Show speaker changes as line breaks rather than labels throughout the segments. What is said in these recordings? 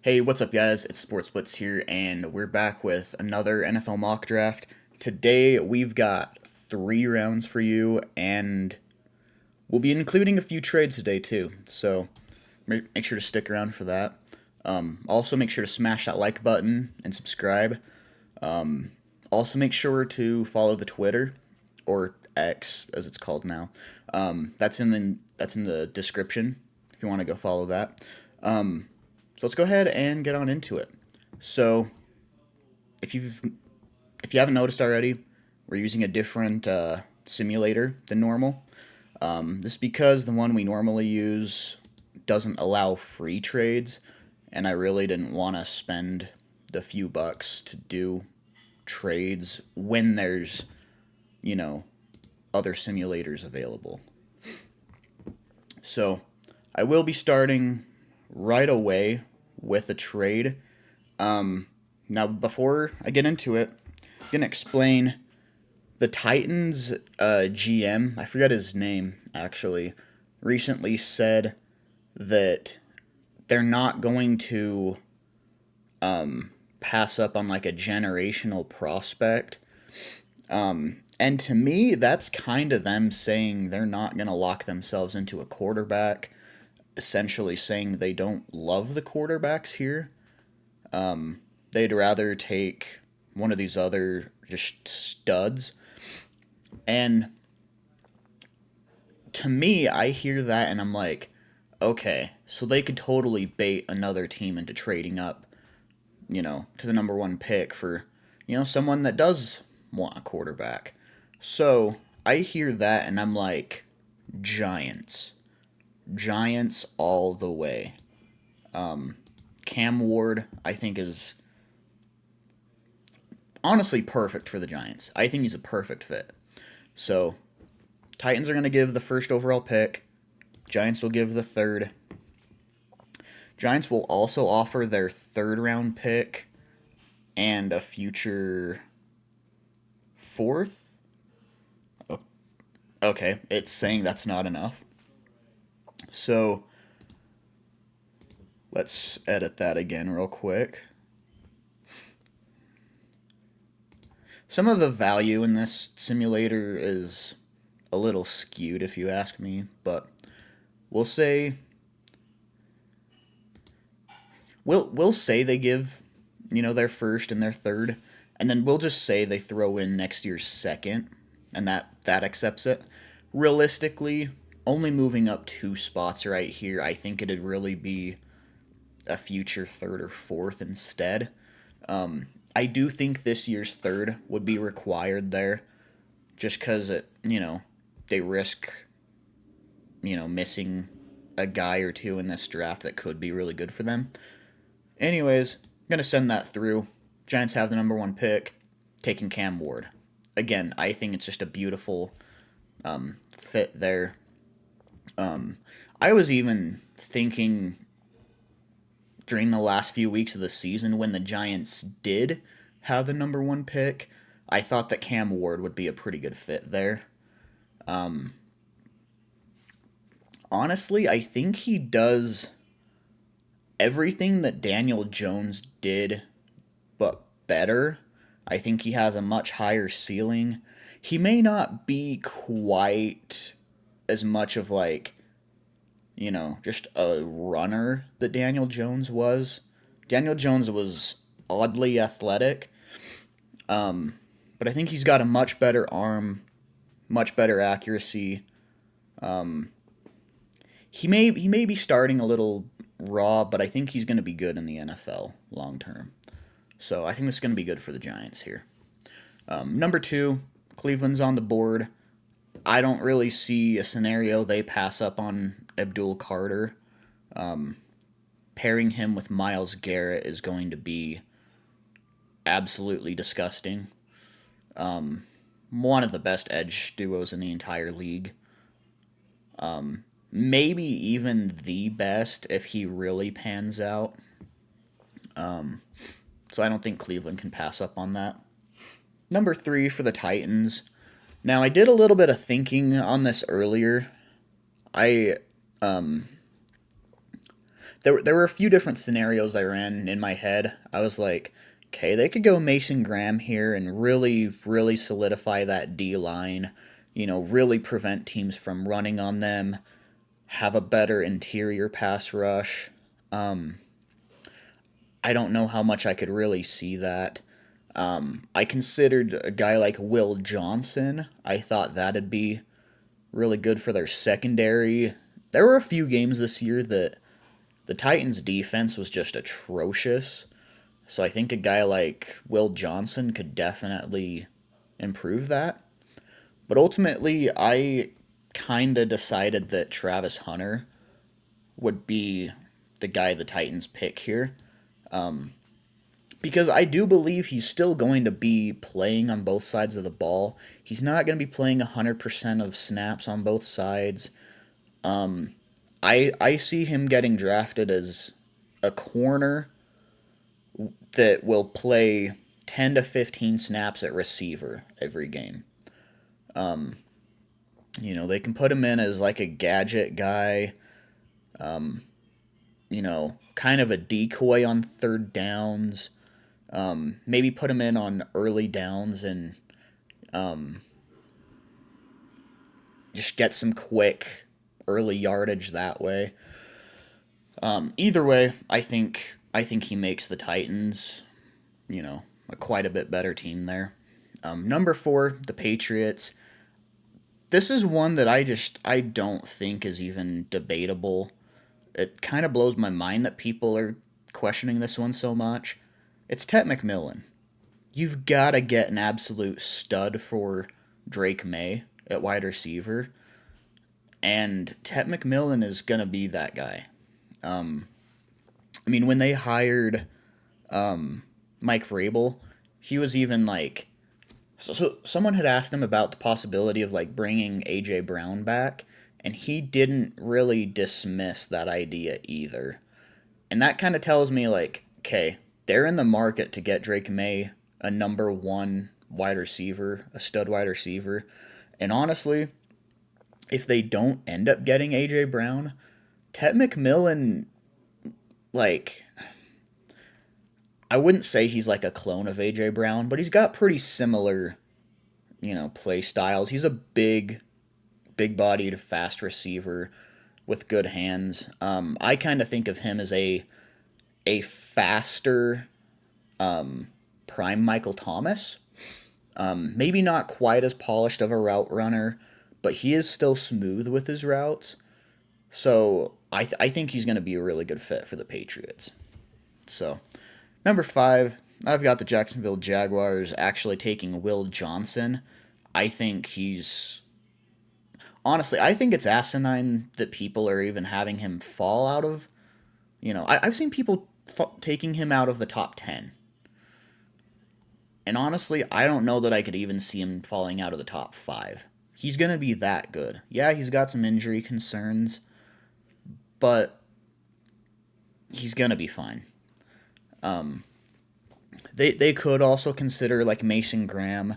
Hey, what's up, guys? It's Sports Blitz here, and we're back with another NFL mock draft. Today, we've got 3 rounds for you, and we'll be including a few trades today, too. So, make sure to stick around for that. Also, make sure to smash that like button and subscribe. Also, make sure to follow the Twitter, or X, as it's called now. That's in the description if you want to go follow that. So let's go ahead and get on into it. So if you've if you haven't noticed already, we're using a different simulator than normal. This is because the one we normally use doesn't allow free trades, and I really didn't want to spend the few bucks to do trades when there's, you know, other simulators available. So I will be starting right away with a trade. Now, before I get into it, I'm going to explain the Titans GM. I forgot his name, actually, recently said that they're not going to pass up on like a generational prospect. And to me, that's kind of them saying they're not going to lock themselves into a quarterback, essentially saying they don't love the quarterbacks here. They'd rather take one of these other just studs. And to me, I hear that and I'm like, okay, so they could totally bait another team into trading up, to the number one pick for, someone that does want a quarterback. So I hear that and I'm like, Giants. Giants all the way. Cam Ward, I think, is honestly perfect for the Giants. I think he's a perfect fit. So, Titans are going to give the first overall pick. Giants will give the third. Giants will also offer their third round pick and a future fourth. Okay, it's saying that's not enough. So, let's edit that again real quick. Some of the value in this simulator is a little skewed, if you ask me, but we'll say we'll say they give, their first and their third, and then we'll just say they throw in next year's second, and that accepts it. Realistically, only moving up 2 spots right here, I think it'd really be a future third or fourth instead. I do think this year's third would be required there, just because they risk, missing a guy or two in this draft that could be really good for them. Anyways, I'm going to send that through. Giants have the number one pick, taking Cam Ward. Again, I think it's just a beautiful fit there. I was even thinking during the last few weeks of the season when the Giants did have the number one pick, I thought that Cam Ward would be a pretty good fit there. Honestly, I think he does everything that Daniel Jones did, but better. I think he has a much higher ceiling. He may not be quite as much of like, just a runner that Daniel Jones was. Daniel Jones was oddly athletic, but I think he's got a much better arm, much better accuracy. He may be starting a little raw, but I think he's going to be good in the NFL long term. So I think this is going to be good for the Giants here. Number 2, Cleveland's on the board. I don't really see a scenario they pass up on Abdul Carter. Pairing him with Myles Garrett is going to be absolutely disgusting. One of the best edge duos in the entire league. Maybe even the best if he really pans out. So I don't think Cleveland can pass up on that. Number 3 for the Titans. Now, I did a little bit of thinking on this earlier. I there were a few different scenarios I ran in my head. I was like, okay, they could go Mason Graham here and really solidify that D line. Really prevent teams from running on them. Have a better interior pass rush. I don't know how much I could really see that. I considered a guy like Will Johnson. I thought that'd be really good for their secondary. There were a few games this year that the Titans' defense was just atrocious. So I think a guy like Will Johnson could definitely improve that. But ultimately, I kind of decided that Travis Hunter would be the guy the Titans pick here. Because I do believe he's still going to be playing on both sides of the ball. He's not going to be playing 100% of snaps on both sides. I see him getting drafted as a corner that will play 10 to 15 snaps at receiver every game. They can put him in as like a gadget guy, kind of a decoy on third downs. Maybe put him in on early downs and just get some quick early yardage that way. Either way, I think he makes the Titans, quite a bit better team there. Number 4, the Patriots. This is one that I don't think is even debatable. It kind of blows my mind that people are questioning this one so much. It's Tet McMillan. You've got to get an absolute stud for Drake May at wide receiver, and Tet McMillan is going to be that guy. When they hired Mike Vrabel, he was even like, so someone had asked him about the possibility of like bringing AJ Brown back, and he didn't really dismiss that idea either. And that kind of tells me like, okay, they're in the market to get Drake May a number 1 wide receiver, a stud wide receiver. And honestly, if they don't end up getting AJ Brown, Tet McMillan, like, I wouldn't say he's like a clone of AJ Brown, but he's got pretty similar, play styles. He's a big-bodied, fast receiver with good hands. I kind of think of him as a faster prime Michael Thomas. Maybe not quite as polished of a route runner, but he is still smooth with his routes. So I think he's going to be a really good fit for the Patriots. So, number 5, I've got the Jacksonville Jaguars actually taking Will Johnson. I think honestly, I think it's asinine that people are even having him fall out of, I've seen people taking him out of the top 10. And honestly, I don't know that I could even see him falling out of the top 5. He's going to be that good. Yeah, he's got some injury concerns, but he's going to be fine. They could also consider like Mason Graham.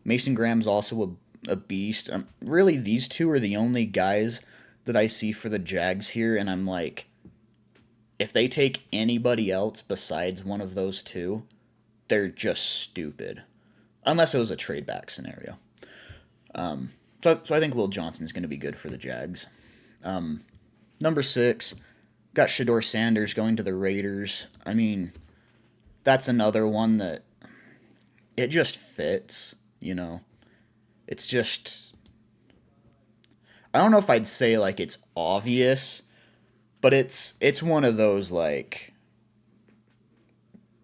Mason Graham's also a beast. Really, these two are the only guys that I see for the Jags here, and I'm like, if they take anybody else besides one of those two, they're just stupid. Unless it was a trade back scenario. So I think Will Johnson is going to be good for the Jags. Number 6, got Shedeur Sanders going to the Raiders. That's another one that it just fits, It's just, I don't know if I'd say like it's obvious, but it's one of those like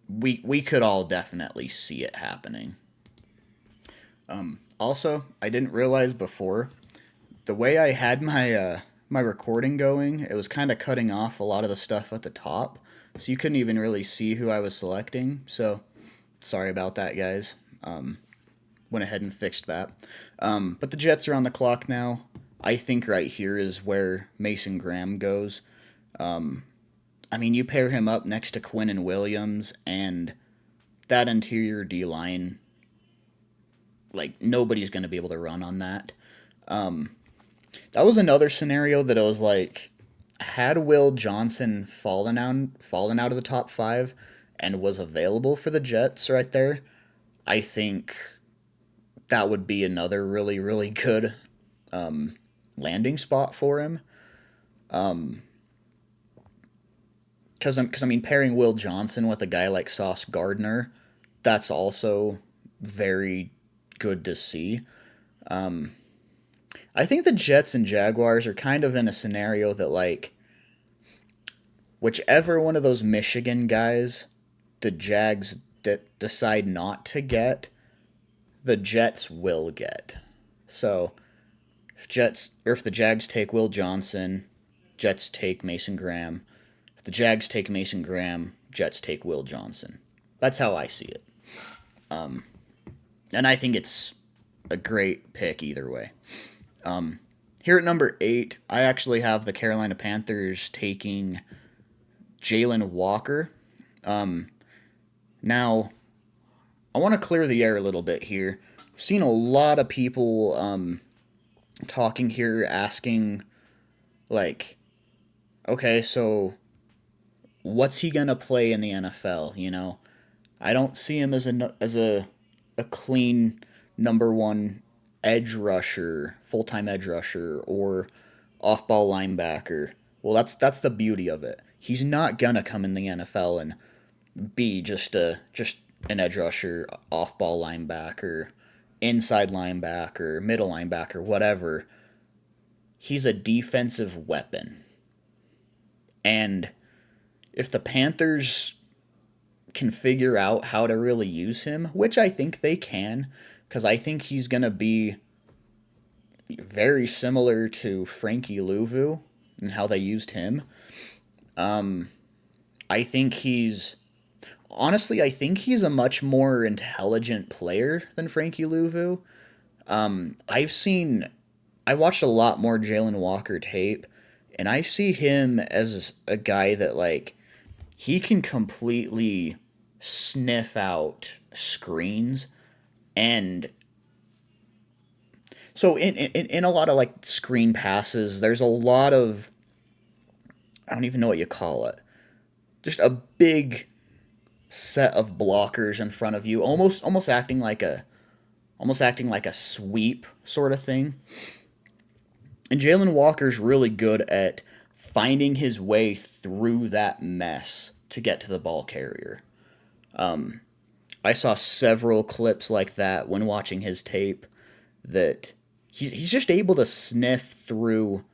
we could all definitely see it happening. Also, I didn't realize before, the way I had my recording going, it was kind of cutting off a lot of the stuff at the top, so you couldn't even really see who I was selecting. So, sorry about that, guys. Went ahead and fixed that. But the Jets are on the clock now. I think right here is where Mason Graham goes. You pair him up next to Quinnen Williams, and that interior D-line, like, nobody's going to be able to run on that. That was another scenario that I was like, had Will Johnson fallen out of the top five and was available for the Jets right there, I think that would be another really, really good landing spot for him. Because I mean, pairing Will Johnson with a guy like Sauce Gardner, that's also very good to see. I think the Jets and Jaguars are kind of in a scenario that, like, whichever one of those Michigan guys the Jags decide not to get, the Jets will get. So if the Jags take Will Johnson, Jets take Mason Graham. If the Jags take Mason Graham, Jets take Will Johnson. That's how I see it. And I think it's a great pick either way. Here at number 8, I actually have the Carolina Panthers taking Jalen Walker. Now, I want to clear the air a little bit here. I've seen a lot of people talking here, asking, like, okay, so what's he gonna play in the NFL? You know, I don't see him as a clean number one edge rusher, full time edge rusher, or off ball linebacker. Well, that's the beauty of it. He's not gonna come in the NFL and be just an edge rusher, off ball linebacker, inside linebacker, middle linebacker, whatever. He's a defensive weapon. And if the Panthers can figure out how to really use him, which I think they can, because I think he's going to be very similar to Frankie Louvu and how they used him. I think I think he's a much more intelligent player than Frankie Louvu. I watched a lot more Jalen Walker tape, and I see him as a guy that, like, he can completely sniff out screens. And so in a lot of, like, screen passes, there's a lot of, I don't even know what you call it, just a big set of blockers in front of you, almost acting like a sweep sort of thing. And Jalen Walker's really good at finding his way through that mess to get to the ball carrier. I saw several clips like that when watching his tape, that he's just able to sniff through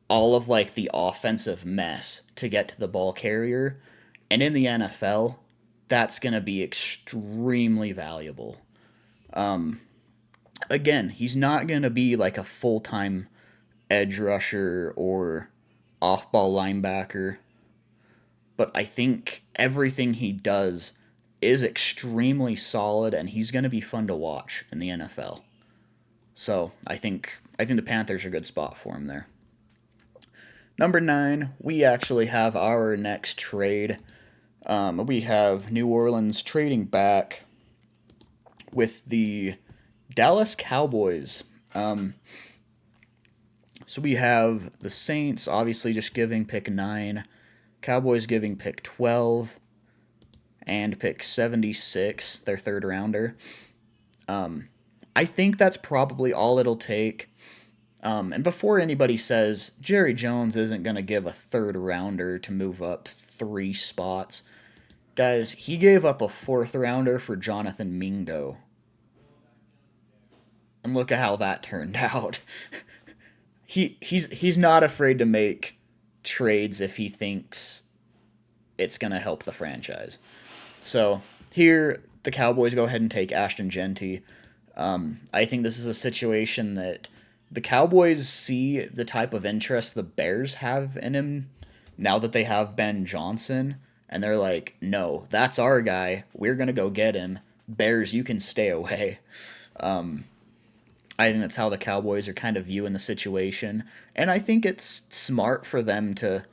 all of, like, the offensive mess to get to the ball carrier. And in the NFL, that's going to be extremely valuable. Again, he's not going to be like a full-time edge rusher or off-ball linebacker, but I think everything he does is extremely solid, and he's going to be fun to watch in the NFL. So I think the Panthers are a good spot for him there. Number 9, we actually have our next trade. We have New Orleans trading back with the Dallas Cowboys. So we have the Saints obviously just giving pick 9, Cowboys giving pick 12, and pick 76, their third rounder. I think that's probably all it'll take. And before anybody says Jerry Jones isn't going to give a third rounder to move up 3 spots, guys, he gave up a 4th rounder for Jonathan Mingo. And look at how that turned out. He's not afraid to make trades if he thinks it's going to help the franchise. So here, the Cowboys go ahead and take Ashton Jeanty. I think this is a situation that the Cowboys see the type of interest the Bears have in him now that they have Ben Johnson, and they're like, no, that's our guy. We're going to go get him. Bears, you can stay away. I think that's how the Cowboys are kind of viewing the situation, and I think it's smart for them to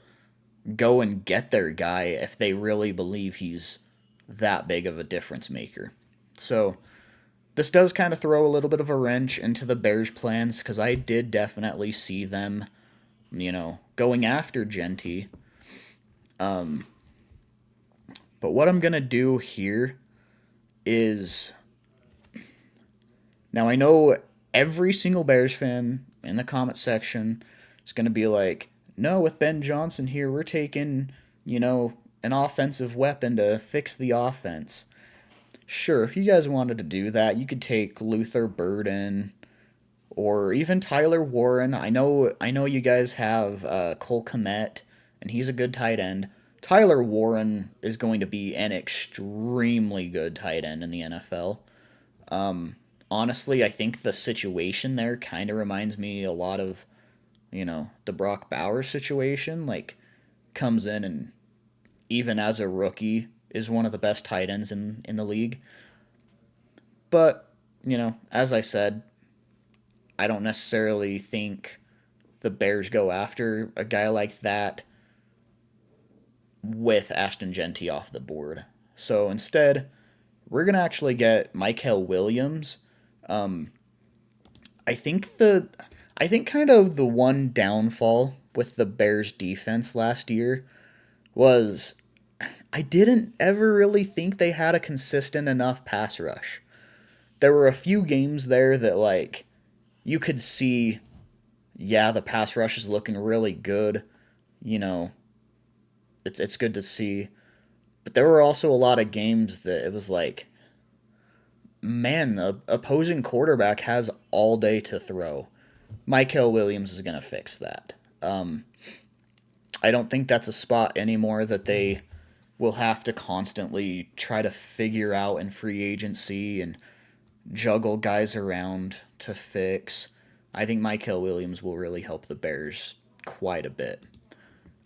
go and get their guy if they really believe he's that big of a difference maker. So this does kind of throw a little bit of a wrench into the Bears' plans, because I did definitely see them going after Genty. But what I'm going to do here is, now I know every single Bears fan in the comment section is going to be like, no, with Ben Johnson here, we're taking, an offensive weapon to fix the offense. Sure, if you guys wanted to do that, you could take Luther Burden or even Tyler Warren. I know you guys have Cole Kmet, and he's a good tight end. Tyler Warren is going to be an extremely good tight end in the NFL. Honestly, I think the situation there kind of reminds me a lot of, the Brock Bowers situation. Like, comes in and even as a rookie is one of the best tight ends in the league. But, as I said, I don't necessarily think the Bears go after a guy like that with Ashton Genty off the board. So instead, we're gonna actually get Michael Williams. Um, I think kind of the one downfall with the Bears defense last year was I didn't ever really think they had a consistent enough pass rush. There were a few games there that like you could see, yeah, the pass rush is looking really good. You know, it's good to see. But there were also a lot of games that it was like, man, the opposing quarterback has all day to throw. Michael Williams is going to fix that. I don't think that's a spot anymore that they will have to constantly try to figure out in free agency and juggle guys around to fix. I think Michael Williams will really help the Bears quite a bit.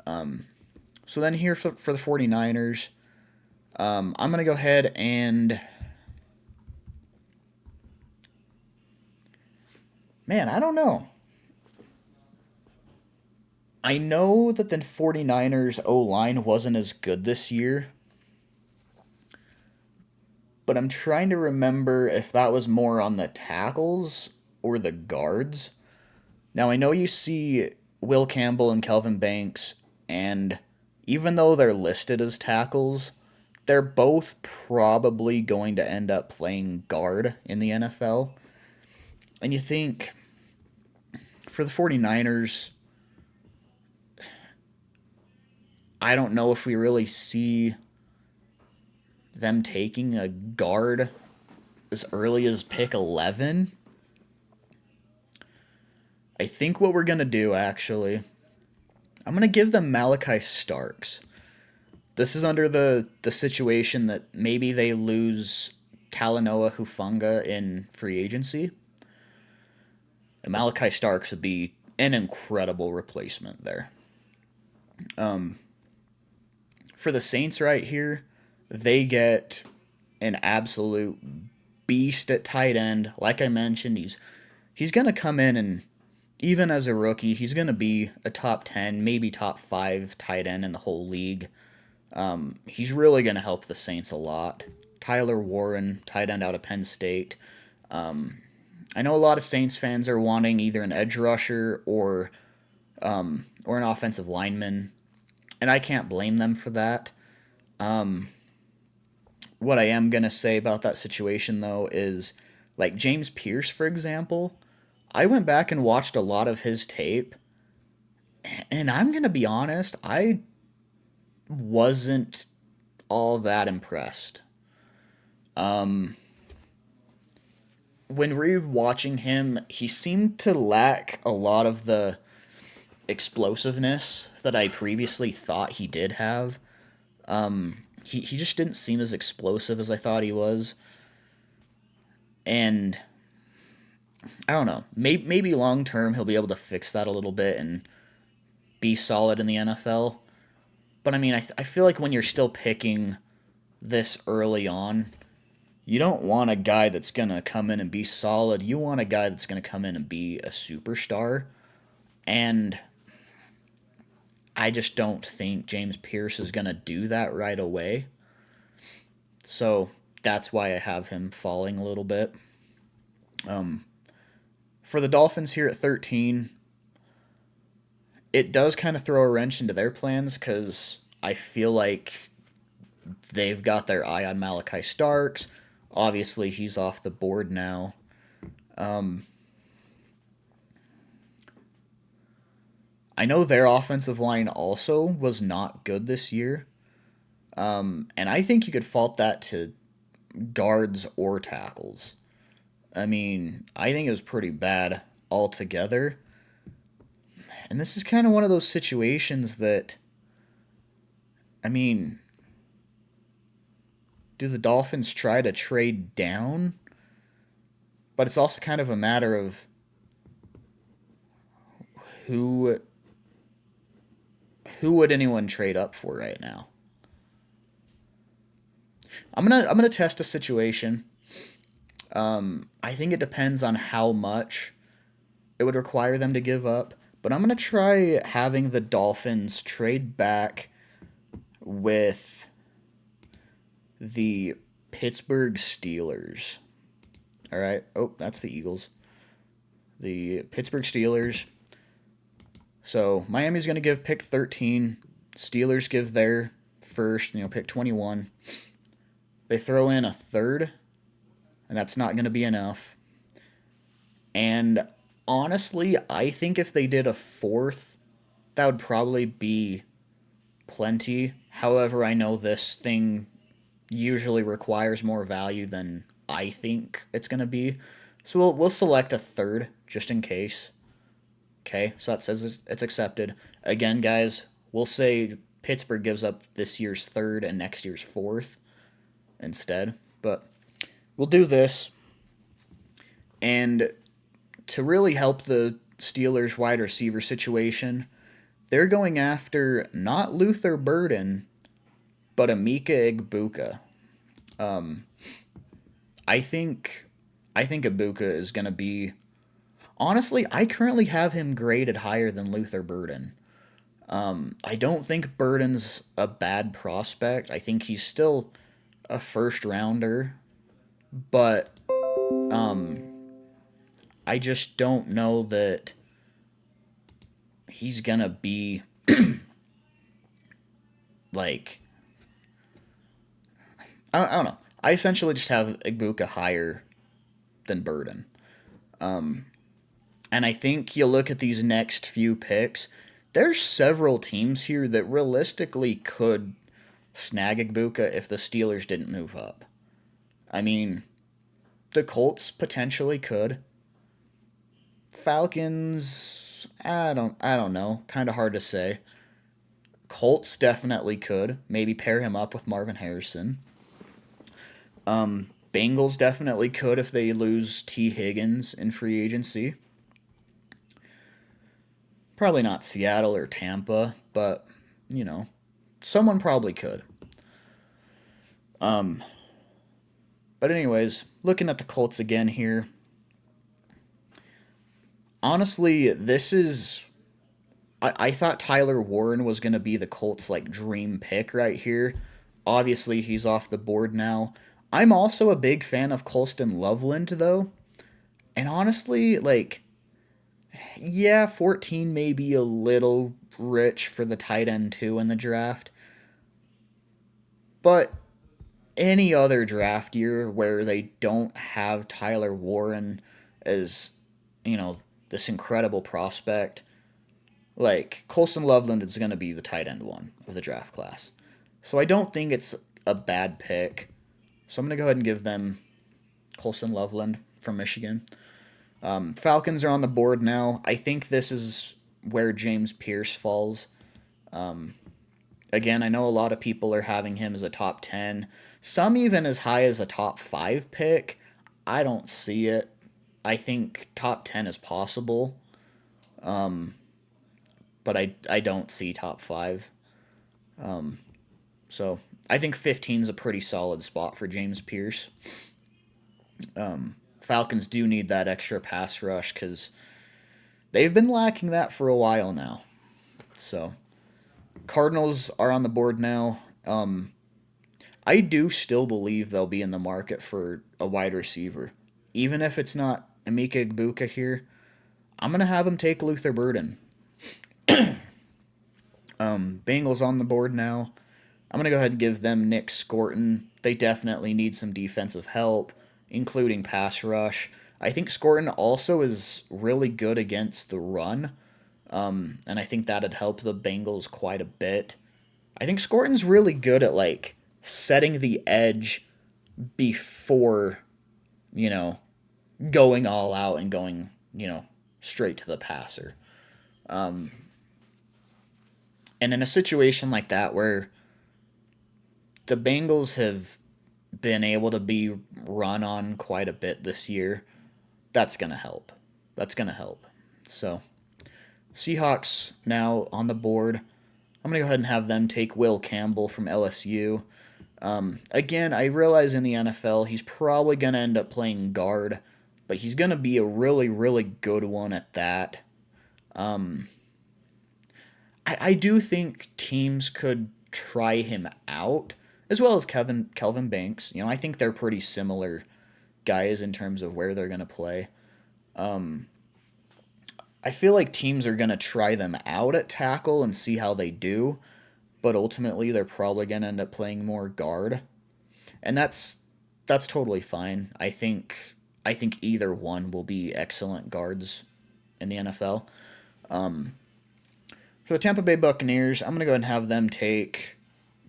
So then here for the 49ers, I'm going to go ahead and... Man, I don't know. I know that the 49ers O-line wasn't as good this year, but I'm trying to remember if that was more on the tackles or the guards. Now, I know you see Will Campbell and Kelvin Banks, and even though they're listed as tackles, they're both probably going to end up playing guard in the NFL. And you think, for the 49ers, I don't know if we really see them taking a guard as early as pick 11. I think what we're going to do, actually, I'm going to give them Malachi Starks. This is under the situation that maybe they lose Talanoa Hufanga in free agency. And Malachi Starks would be an incredible replacement there. For the Saints right here, they get an absolute beast at tight end. Like I mentioned, he's going to come in and even as a rookie, he's going to be a top 10, maybe top 5 tight end in the whole league. He's really going to help the Saints a lot. Tyler Warren, tight end out of Penn State. I know a lot of Saints fans are wanting either an edge rusher or an offensive lineman, and I can't blame them for that. What I am going to say about that situation, though, is like James Pierce, for example. I went back and watched a lot of his tape, and I'm going to be honest, I wasn't all that impressed. When re-watching him, he seemed to lack a lot of the explosiveness that I previously thought he did have. He just didn't seem as explosive as I thought he was. And I don't know. Maybe long term he'll be able to fix that a little bit and be solid in the NFL. But I mean, I feel like when you're still picking this early on, you don't want a guy that's going to come in and be solid. You want a guy that's going to come in and be a superstar. And I just don't think James Pierce is going to do that right away. So that's why I have him falling a little bit. For the Dolphins here at 13, it does kind of throw a wrench into their plans because I feel like they've got their eye on Malachi Starks. Obviously, he's off the board now. Um, I know their offensive line also was not good this year. And I think you could fault that to guards or tackles. I mean, I think it was pretty bad altogether. And this is kind of one of those situations that, I mean, do the Dolphins try to trade down? But it's also kind of a matter of who who would anyone trade up for right now? I'm gonna test a situation. I think it depends on how much it would require them to give up, but I'm gonna try having the Dolphins trade back with the Pittsburgh Steelers. All right. Oh, that's the Eagles. The Pittsburgh Steelers. So Miami's going to give pick 13. Steelers give their first, pick 21. They throw in a third, and that's not going to be enough. And honestly, I think if they did a fourth, that would probably be plenty. However, I know this thing usually requires more value than I think it's going to be. So we'll select a third just in case. Okay, so that says it's accepted. Again, guys, we'll say Pittsburgh gives up this year's third and next year's fourth instead. But we'll do this. And to really help the Steelers wide receiver situation, they're going after not Luther Burden, but Emeka Egbuka. I think Ibuka is going to be. Honestly, I currently have him graded higher than Luther Burden. I don't think Burden's a bad prospect. I think he's still a first rounder, but I just don't know that he's gonna be like I don't know. I essentially just have Igbuka higher than Burden. And I think you look at these next few picks, there's several teams here that realistically could snag Igbuka if the Steelers didn't move up. I mean, the Colts potentially could. Falcons, I don't know, kind of hard to say. Colts definitely could. Maybe pair him up with Marvin Harrison. Bengals definitely could if they lose T. Higgins in free agency. Probably not Seattle or Tampa, but someone probably could. But anyways, looking at the Colts again here. Honestly, this is I thought Tyler Warren was gonna be the Colts like dream pick right here. Obviously he's off the board now. I'm also a big fan of Colston Loveland though. And honestly, like yeah, 14 may be a little rich for the tight end too in the draft. But any other draft year where they don't have Tyler Warren as, this incredible prospect, like Colston Loveland is going to be the tight end one of the draft class. So I don't think it's a bad pick. So I'm going to go ahead and give them Colston Loveland from Michigan. Falcons are on the board now. I think this is where James Pierce falls. Again, I know a lot of people are having him as a top 10, some even as high as a top 5 pick. I don't see it. I think top 10 is possible, but I don't see top 5. So I think 15 is a pretty solid spot for James Pierce. Falcons do need that extra pass rush because they've been lacking that for a while now. So Cardinals are on the board now. I do still believe they'll be in the market for a wide receiver. Even if it's not Emeka Egbuka here, I'm going to have them take Luther Burden. Bengals on the board now. I'm going to go ahead and give them Nick Scorton. They definitely need some defensive help, including pass rush. I think Scorton also is really good against the run, and I think that'd help the Bengals quite a bit. I think Scorton's really good at like setting the edge before, you know, going all out and going, straight to the passer. And in a situation like that where the Bengals have been able to be run on quite a bit this year, that's going to help. That's going to help. So, Seahawks now on the board. I'm going to go ahead and have them take Will Campbell from LSU. Again, I realize in the NFL he's probably going to end up playing guard, but he's going to be a really, really good one at that. I do think teams could try him out, as well as Kelvin Banks. I think they're pretty similar guys in terms of where they're going to play. I feel like teams are going to try them out at tackle and see how they do, but ultimately they're probably going to end up playing more guard. And that's totally fine. I think either one will be excellent guards in the NFL. For the Tampa Bay Buccaneers, I'm going to go ahead and have them take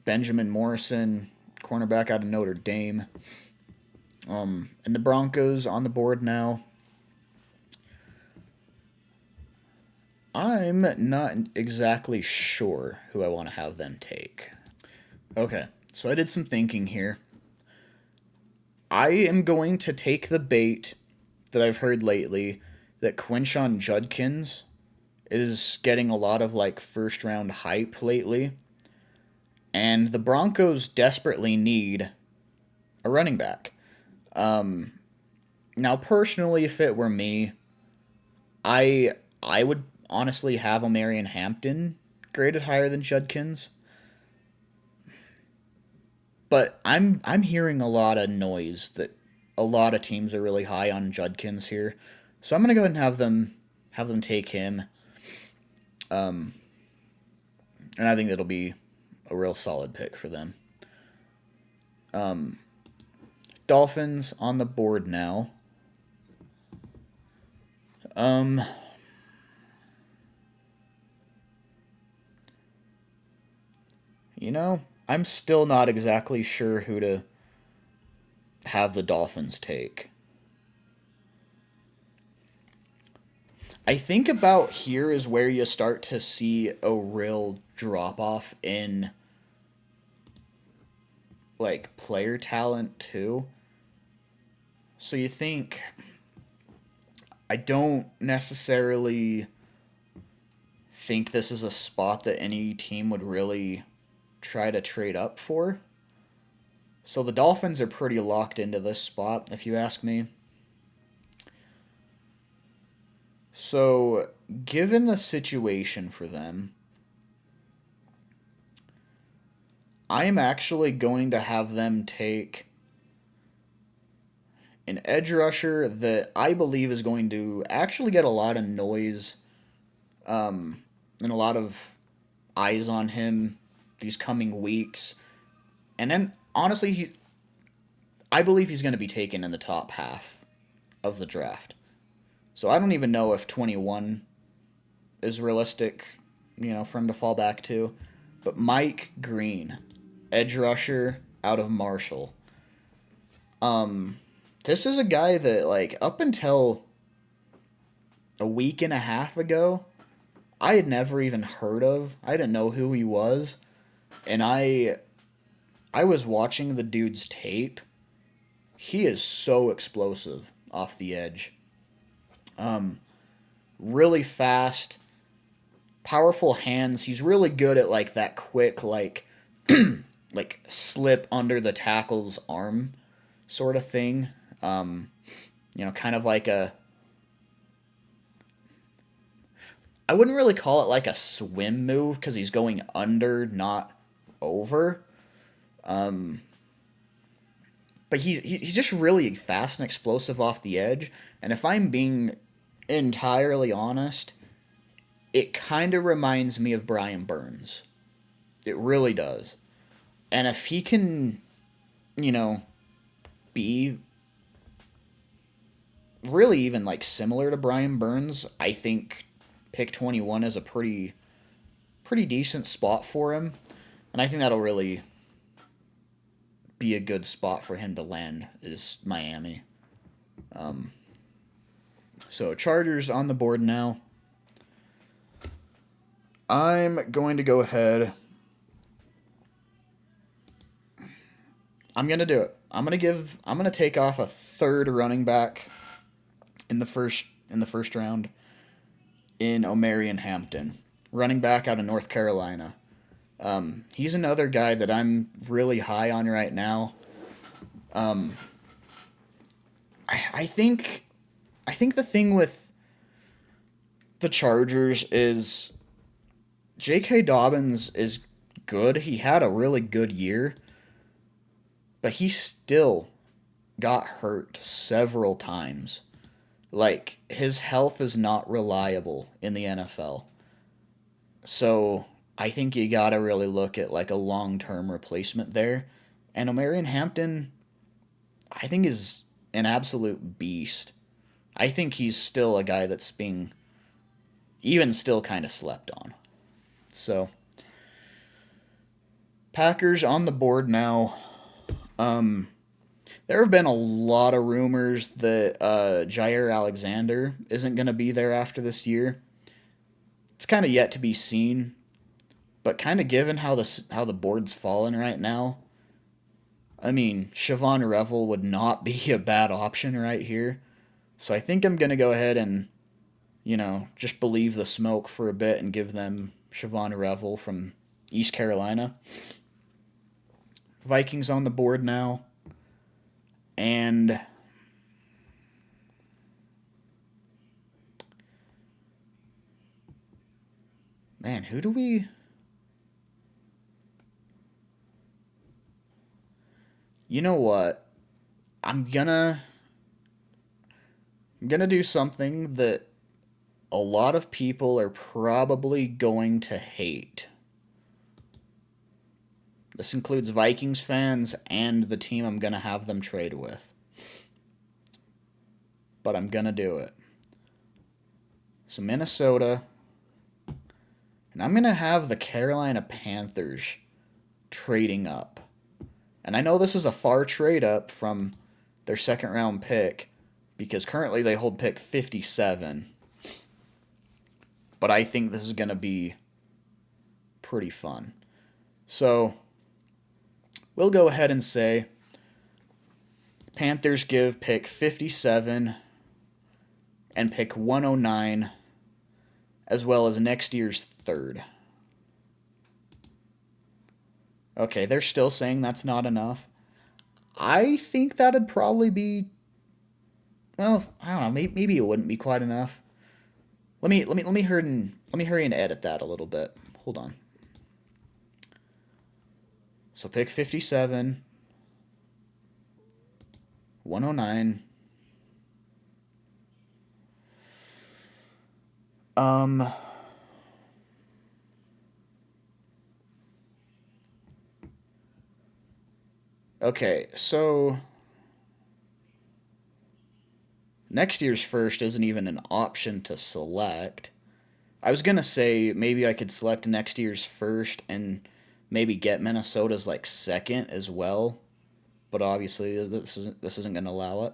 Benjamin Morrison, cornerback out of Notre Dame. And the Broncos on the board now. I'm not exactly sure who I want to have them take. Okay, so I did some thinking here. I am going to take the bait that I've heard lately that Quinshon Judkins is getting a lot of like first round hype lately. And the Broncos desperately need a running back. Now personally, if it were me, I would honestly have Omarion Hampton graded higher than Judkins. But I'm hearing a lot of noise that a lot of teams are really high on Judkins here. So I'm gonna go ahead and have them take him. And I think it'll be a real solid pick for them. Dolphins on the board now. I'm still not exactly sure who to have the Dolphins take. I think about here is where you start to see a real drop off in like player talent too. So you think I don't necessarily think this is a spot that any team would really try to trade up for. So the Dolphins are pretty locked into this spot, if you ask me. So, given the situation for them, I am actually going to have them take an edge rusher that I believe is going to actually get a lot of noise and a lot of eyes on him these coming weeks. And then, honestly, I believe he's going to be taken in the top half of the draft. So I don't even know if 21 is realistic, for him to fall back to. But Mike Green, edge rusher out of Marshall. This is a guy that, like, up until a week and a half ago, I had never even heard of. I didn't know who he was. And I was watching the dude's tape. He is so explosive off the edge. Really fast, powerful hands. He's really good at like that quick like like slip under the tackle's arm sort of thing. Kind of like I wouldn't really call it like a swim move because he's going under, not over. But he's just really fast and explosive off the edge. And if I'm being entirely honest, it kind of reminds me of Brian Burns. It really does. And if he can, you know, be really even like similar to Brian Burns, I think pick 21 is a pretty decent spot for him. And I think that'll really be a good spot for him to land is Miami. So Chargers on the board now. I'm going to go ahead. I'm going to do it. I'm going to take off a third running back in the first round in Omarion Hampton, running back out of North Carolina. He's another guy that I'm really high on right now. I think the thing with the Chargers is J.K. Dobbins is good. He had a really good year, but he still got hurt several times. Like, his health is not reliable in the NFL. So, I think you got to really look at, like, a long-term replacement there. And Omarion Hampton, I think, is an absolute beast. I think he's still a guy that's being even still kind of slept on. So, Packers on the board now. There have been a lot of rumors that Jair Alexander isn't going to be there after this year. It's kind of yet to be seen, but kind of given how the board's fallen right now, I mean, Siobhan Revel would not be a bad option right here. So I think I'm going to go ahead and, just believe the smoke for a bit and give them Siobhan Revel from East Carolina. Vikings on the board now. And man, who do we... You know what? I'm gonna do something that a lot of people are probably going to hate. This includes Vikings fans and the team I'm going to have them trade with. But I'm going to do it. So Minnesota. And I'm going to have the Carolina Panthers trading up. And I know this is a far trade up from their second round pick, because currently they hold pick 57. But I think this is going to be pretty fun. So we'll go ahead and say Panthers give pick 57 and pick 109, as well as next year's third. Okay, they're still saying that's not enough. I think that'd probably be, well, I don't know, maybe it wouldn't be quite enough. Let me hurry and edit that a little bit. Hold on. So pick 57, 109. Okay, so next year's first isn't even an option to select. I was gonna say maybe I could select next year's first and maybe get Minnesota's like second as well, but obviously this isn't gonna allow it.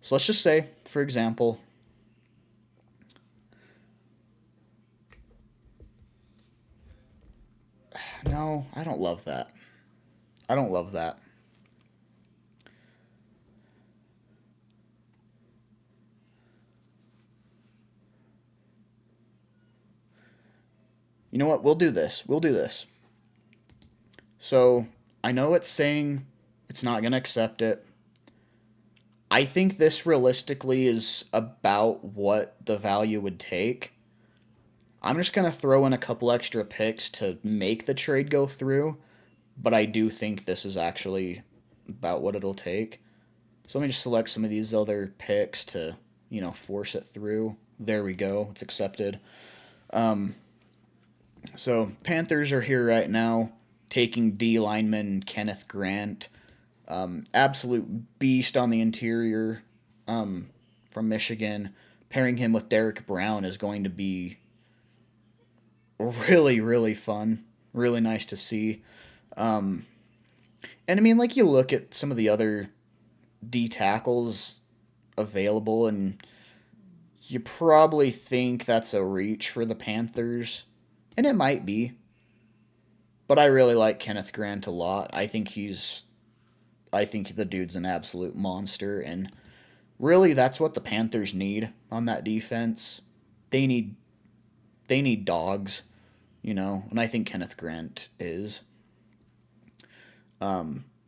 So let's just say, for example, no, I don't love that. I don't love that. You know what? We'll do this. So, I know it's saying it's not going to accept it. I think this realistically is about what the value would take. I'm just going to throw in a couple extra picks to make the trade go through, but I do think this is actually about what it'll take. So let me just select some of these other picks to, force it through. There we go. It's accepted. So Panthers are here right now, taking D lineman Kenneth Grant, absolute beast on the interior, from Michigan. Pairing him with Derek Brown is going to be really, really fun. Really nice to see. And I mean, like, you look at some of the other D tackles available, and you probably think that's a reach for the Panthers, and it might be. But I really like Kenneth Grant a lot. I think the dude's an absolute monster, and really that's what the Panthers need on that defense. They need they need dogs, and I think Kenneth Grant is.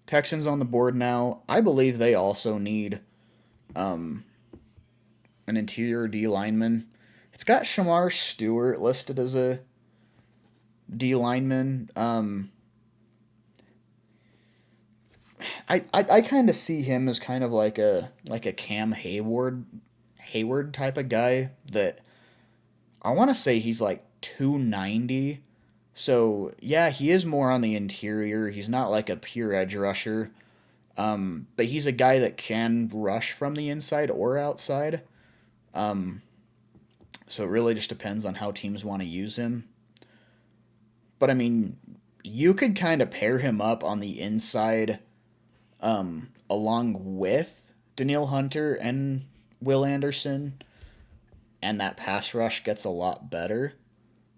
Texans on the board now. I believe they also need an interior D lineman. It's got Shamar Stewart listed as a D lineman. I kind of see him as kind of like a Cam Hayward type of guy that I want to say he's like 290. So yeah, he is more on the interior. He's not like a pure edge rusher. But he's a guy that can rush from the inside or outside. So it really just depends on how teams want to use him. But I mean, you could kind of pair him up on the inside, along with Daniil Hunter and Will Anderson, and that pass rush gets a lot better.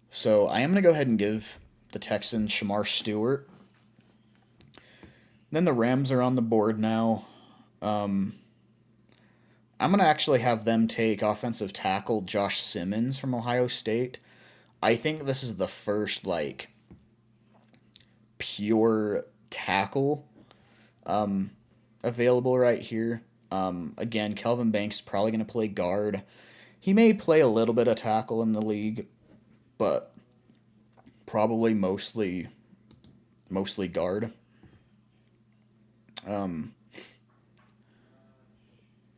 So I am going to go ahead and give the Texans Shamar Stewart. Then the Rams are on the board now. I'm going to actually have them take offensive tackle Josh Simmons from Ohio State. I think this is the first, like, pure tackle available right here. Again, Kelvin Banks is probably going to play guard. He may play a little bit of tackle in the league, but probably mostly guard.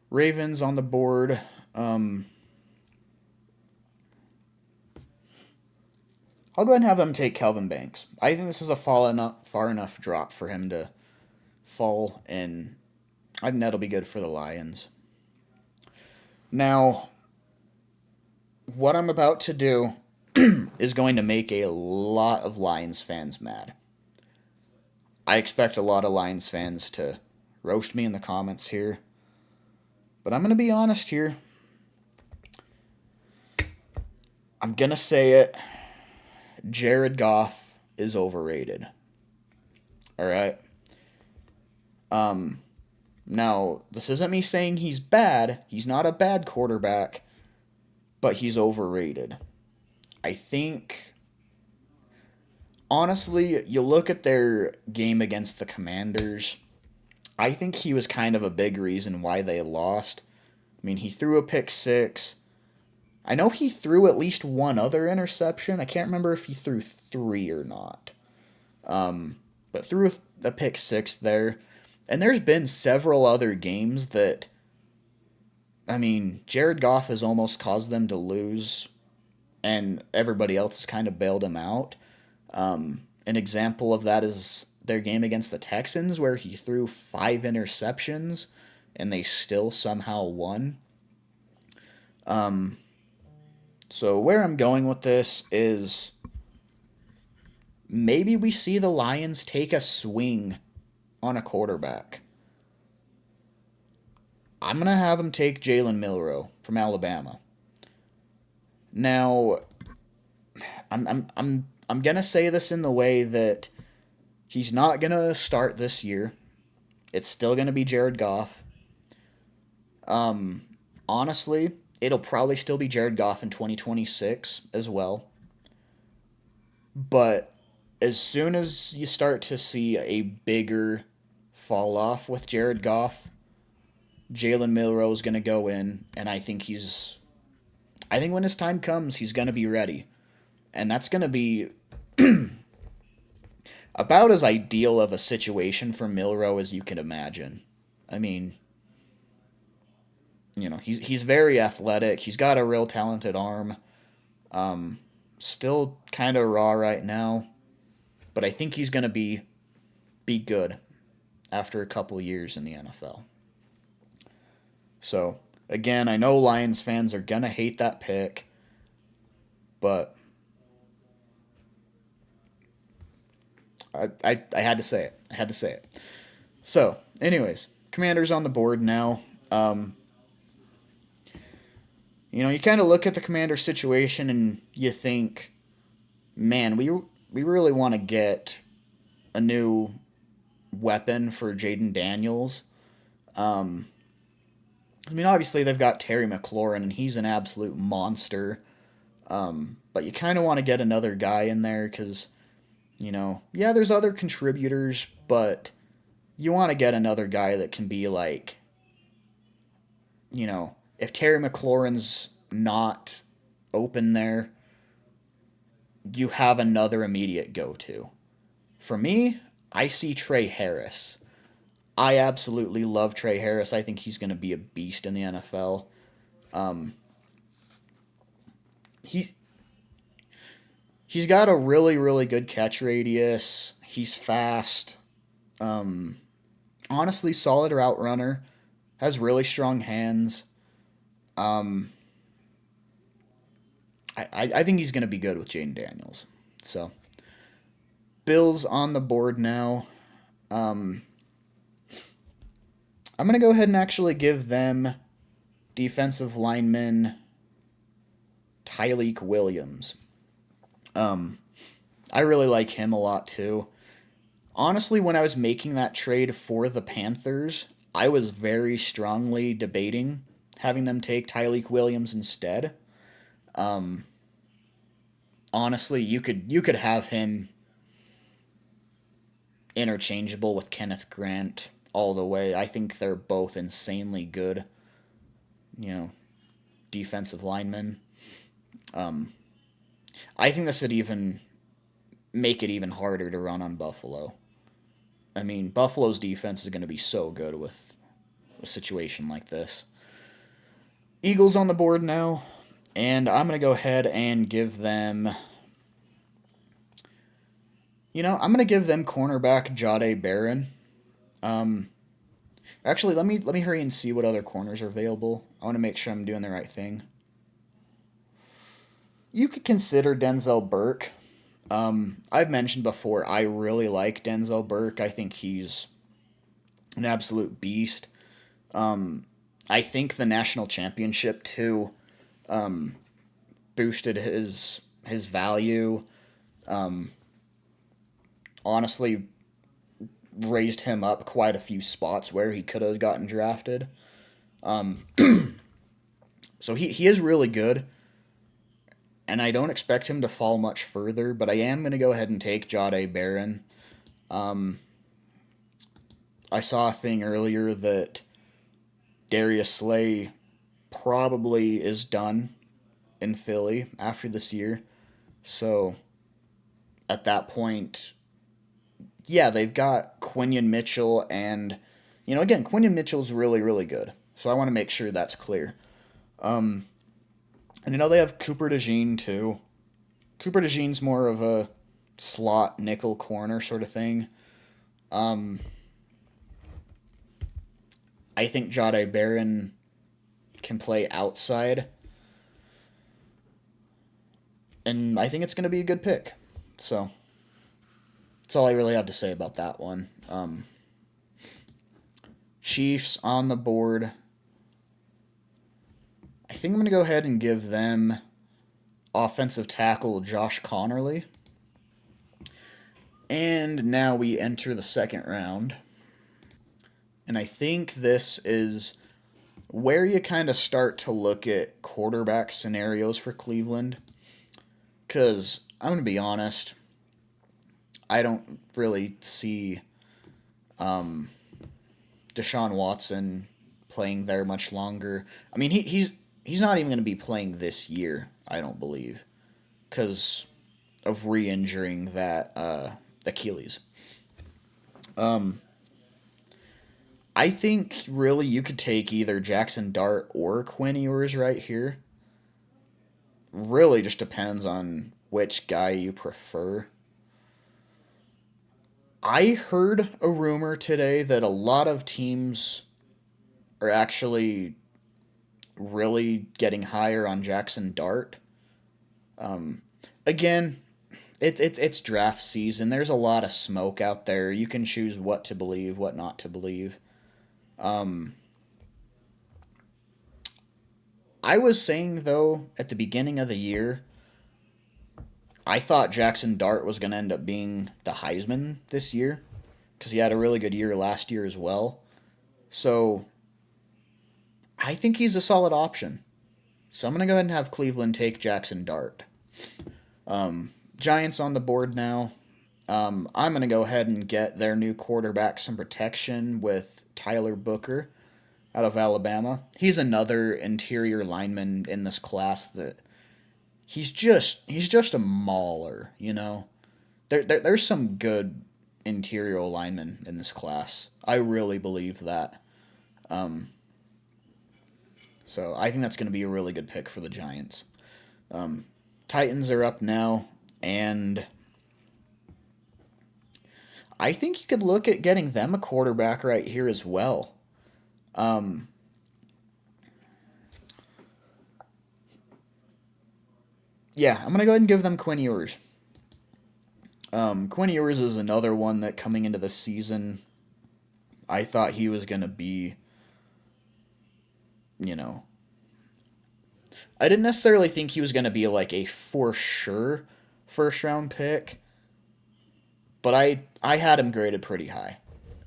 Ravens on the board. I'll go ahead and have them take Kelvin Banks. I think this is a far enough drop for him to fall, and I think that'll be good for the Lions. Now, what I'm about to do is going to make a lot of Lions fans mad. I expect a lot of Lions fans to roast me in the comments here, but I'm going to be honest here. I'm going to say it. Jared Goff is overrated. All right. Now, this isn't me saying he's bad. He's not a bad quarterback, but he's overrated. I think, honestly, you look at their game against the Commanders, I think he was kind of a big reason why they lost. I mean, he threw a pick six. I know he threw at least one other interception. I can't remember if he threw three or not. But threw a pick six there. And there's been several other games that, I mean, Jared Goff has almost caused them to lose, and everybody else has kind of bailed him out. An example of that is their game against the Texans, where he threw 5 interceptions, and they still somehow won. So where I'm going with this is maybe we see the Lions take a swing on a quarterback. I'm going to have them take Jalen Milroe from Alabama. Now, I'm going to say this in the way that he's not going to start this year. It's still going to be Jared Goff. Honestly, it'll probably still be Jared Goff in 2026 as well. But as soon as you start to see a bigger fall off with Jared Goff, Jalen Milroe is going to go in, and I think when his time comes, he's going to be ready. And that's going to be about as ideal of a situation for Milroe as you can imagine. I mean, he's very athletic. He's got a real talented arm. Still kind of raw right now, but I think he's going to be good after a couple years in the NFL. So, again, I know Lions fans are going to hate that pick, but I had to say it. I had to say it. So, anyways, Commanders on the board now. Um, you kind of look at the Commander situation and you think, man, we really want to get a new weapon for Jaden Daniels. Um, I mean, obviously they've got Terry McLaurin, and he's an absolute monster. But you kind of want to get another guy in there because, yeah, there's other contributors, but you want to get another guy that can be like, if Terry McLaurin's not open there, you have another immediate go to. For me, I see Trey Harris. I absolutely love Trey Harris. I think he's going to be a beast in the NFL. Um, he he's got a really really good catch radius. He's fast. Um, Honestly, solid route runner. Has really strong hands. Um, I think he's going to be good with Jaden Daniels. So Bills on the board now. Um, I'm going to go ahead and actually give them defensive lineman Tyleik Williams. Um, I really like him a lot too. Honestly, when I was making that trade for the Panthers, I was very strongly debating having them take Tyleik Williams instead. Um, Honestly, you could have him interchangeable with Kenneth Grant all the way. I think they're both insanely good, you know, defensive linemen. Um, I think this would even make it even harder to run on Buffalo. I mean, Buffalo's defense is going to be so good with a situation like this. Eagles on the board now, and I'm going to go ahead and give them. I'm going to give them cornerback Jade Barron. Um, Actually, let me hurry and see what other corners are available. I want to make sure I'm doing the right thing. You could consider Denzel Burke. I've mentioned before, I really like Denzel Burke. I think he's an absolute beast. Um, I think the national championship too boosted his value. Um, Honestly, raised him up quite a few spots where he could have gotten drafted. Um, so he is really good, and I don't expect him to fall much further. But I am going to go ahead and take Jade Barron. Um, I saw a thing earlier that Darius Slay probably is done in Philly after this year. So at that point, yeah, they've got Quinion Mitchell, and again, Quinion Mitchell's really really good. So I want to make sure that's clear. Um, and they have Cooper DeJean too. Cooper DeJean's more of a slot nickel corner sort of thing. Um, I think Jade Barron can play outside, and I think it's going to be a good pick. So that's all I really have to say about that one. Chiefs on the board. I think I'm going to go ahead and give them offensive tackle Josh Connerly. And now we enter the second round. And I think this is where you kind of start to look at quarterback scenarios for Cleveland. Because I'm going to be honest, I don't really see Deshaun Watson playing there much longer. I mean, he's not even going to be playing this year, I don't believe, because of re-injuring that Achilles. Um, I think really you could take either Jackson Dart or Quinn Ewers right here. Really just depends on which guy you prefer. I heard a rumor today that a lot of teams are actually really getting higher on Jackson Dart. Um, Again, it's draft season. There's a lot of smoke out there. You can choose what to believe, what not to believe. Um, I was saying though at the beginning of the year, I thought Jackson Dart was going to end up being the Heisman this year because he had a really good year last year as well. So I think he's a solid option. So I'm going to go ahead and have Cleveland take Jackson Dart. Giants on the board now. I'm going to go ahead and get their new quarterback some protection with Tyler Booker out of Alabama. He's another interior lineman in this class that he's just a mauler, you know. There's some good interior linemen in this class. I really believe that. Um, so I think that's going to be a really good pick for the Giants. Titans are up now, and I think you could look at getting them a quarterback right here as well. Um, yeah, I'm gonna go ahead and give them Quinn Ewers. Quinn Ewers is another one that coming into the season, I thought he was gonna be, you know, I didn't necessarily think he was gonna be like a for sure first round pick, but I had him graded pretty high,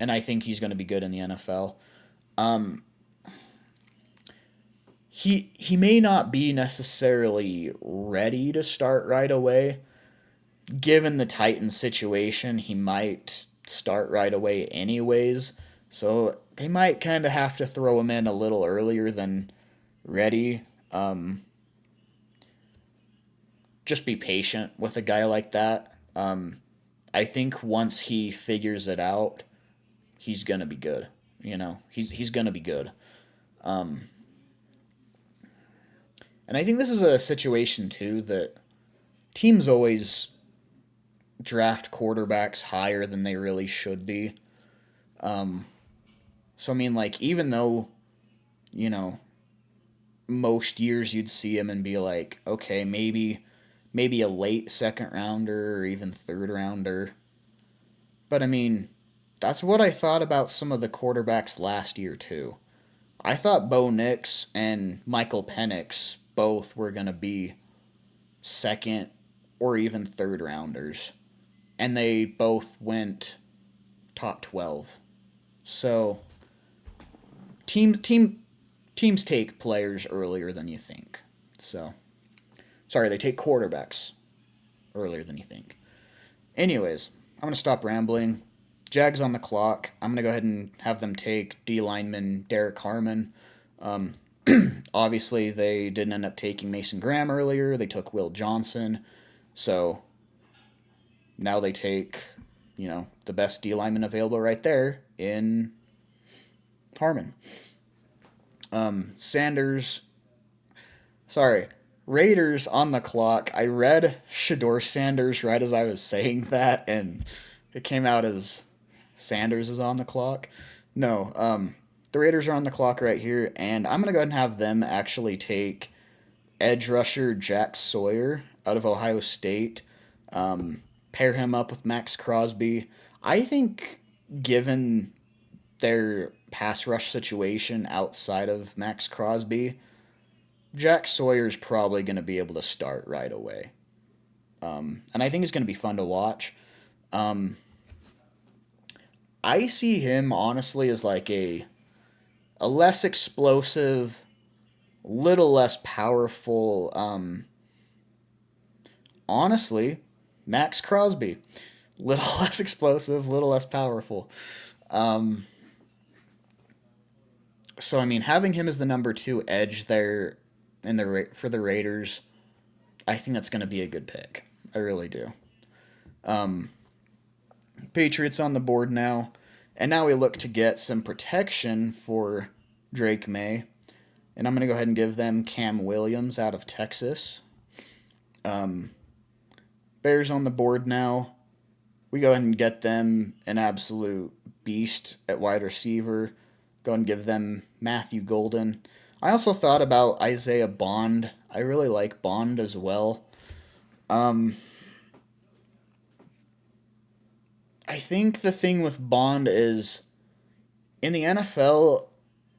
and I think he's gonna be good in the NFL. Um, he may not be necessarily ready to start right away. Given the Titans situation, he might start right away anyways. So they might kind of have to throw him in a little earlier than ready. Um, just be patient with a guy like that. I think once he figures it out, he's gonna be good. You know, he's gonna be good. Um, and I think this is a situation too that teams always draft quarterbacks higher than they really should be. Um, so I mean, like even though you know most years you'd see him and be like, okay, maybe a late second rounder or even third rounder. But I mean, that's what I thought about some of the quarterbacks last year too. I thought Bo Nix and Michael Penix both were gonna be second or even third rounders, and they both went top 12. So team team teams take players earlier than you think. So sorry, they take quarterbacks earlier than you think. Anyways, I'm gonna stop rambling. Jags on the clock. I'm gonna go ahead and have them take D lineman Derek Harmon. Um, Obviously, they didn't end up taking Mason Graham earlier. They took Will Johnson. So now they take, the best D lineman available right there in Harmon. Sanders, sorry, Raiders on the clock. I read Shador Sanders right as I was saying that, and it came out as Sanders is on the clock. No, the Raiders are on the clock right here, and I'm going to go ahead and have them actually take edge rusher Jack Sawyer out of Ohio State, pair him up with Max Crosby. I think, given their pass rush situation outside of Max Crosby, Jack Sawyer's probably going to be able to start right away. And I think it's going to be fun to watch. Um, I see him honestly as like a less explosive, little less powerful. Honestly, Max Crosby, little less explosive, little less powerful. Um, so I mean, having him as the number two edge there in for the Raiders, I think that's going to be a good pick. I really do. Um, Patriots on the board now, and now we look to get some protection for Drake May, and I'm going to go ahead and give them Cam Williams out of Texas. Um, Bears on the board now. We go ahead and get them an absolute beast at wide receiver. Go and give them Matthew Golden. I also thought about Isaiah Bond. I really like Bond as well. Um, I think the thing with Bond is in the NFL,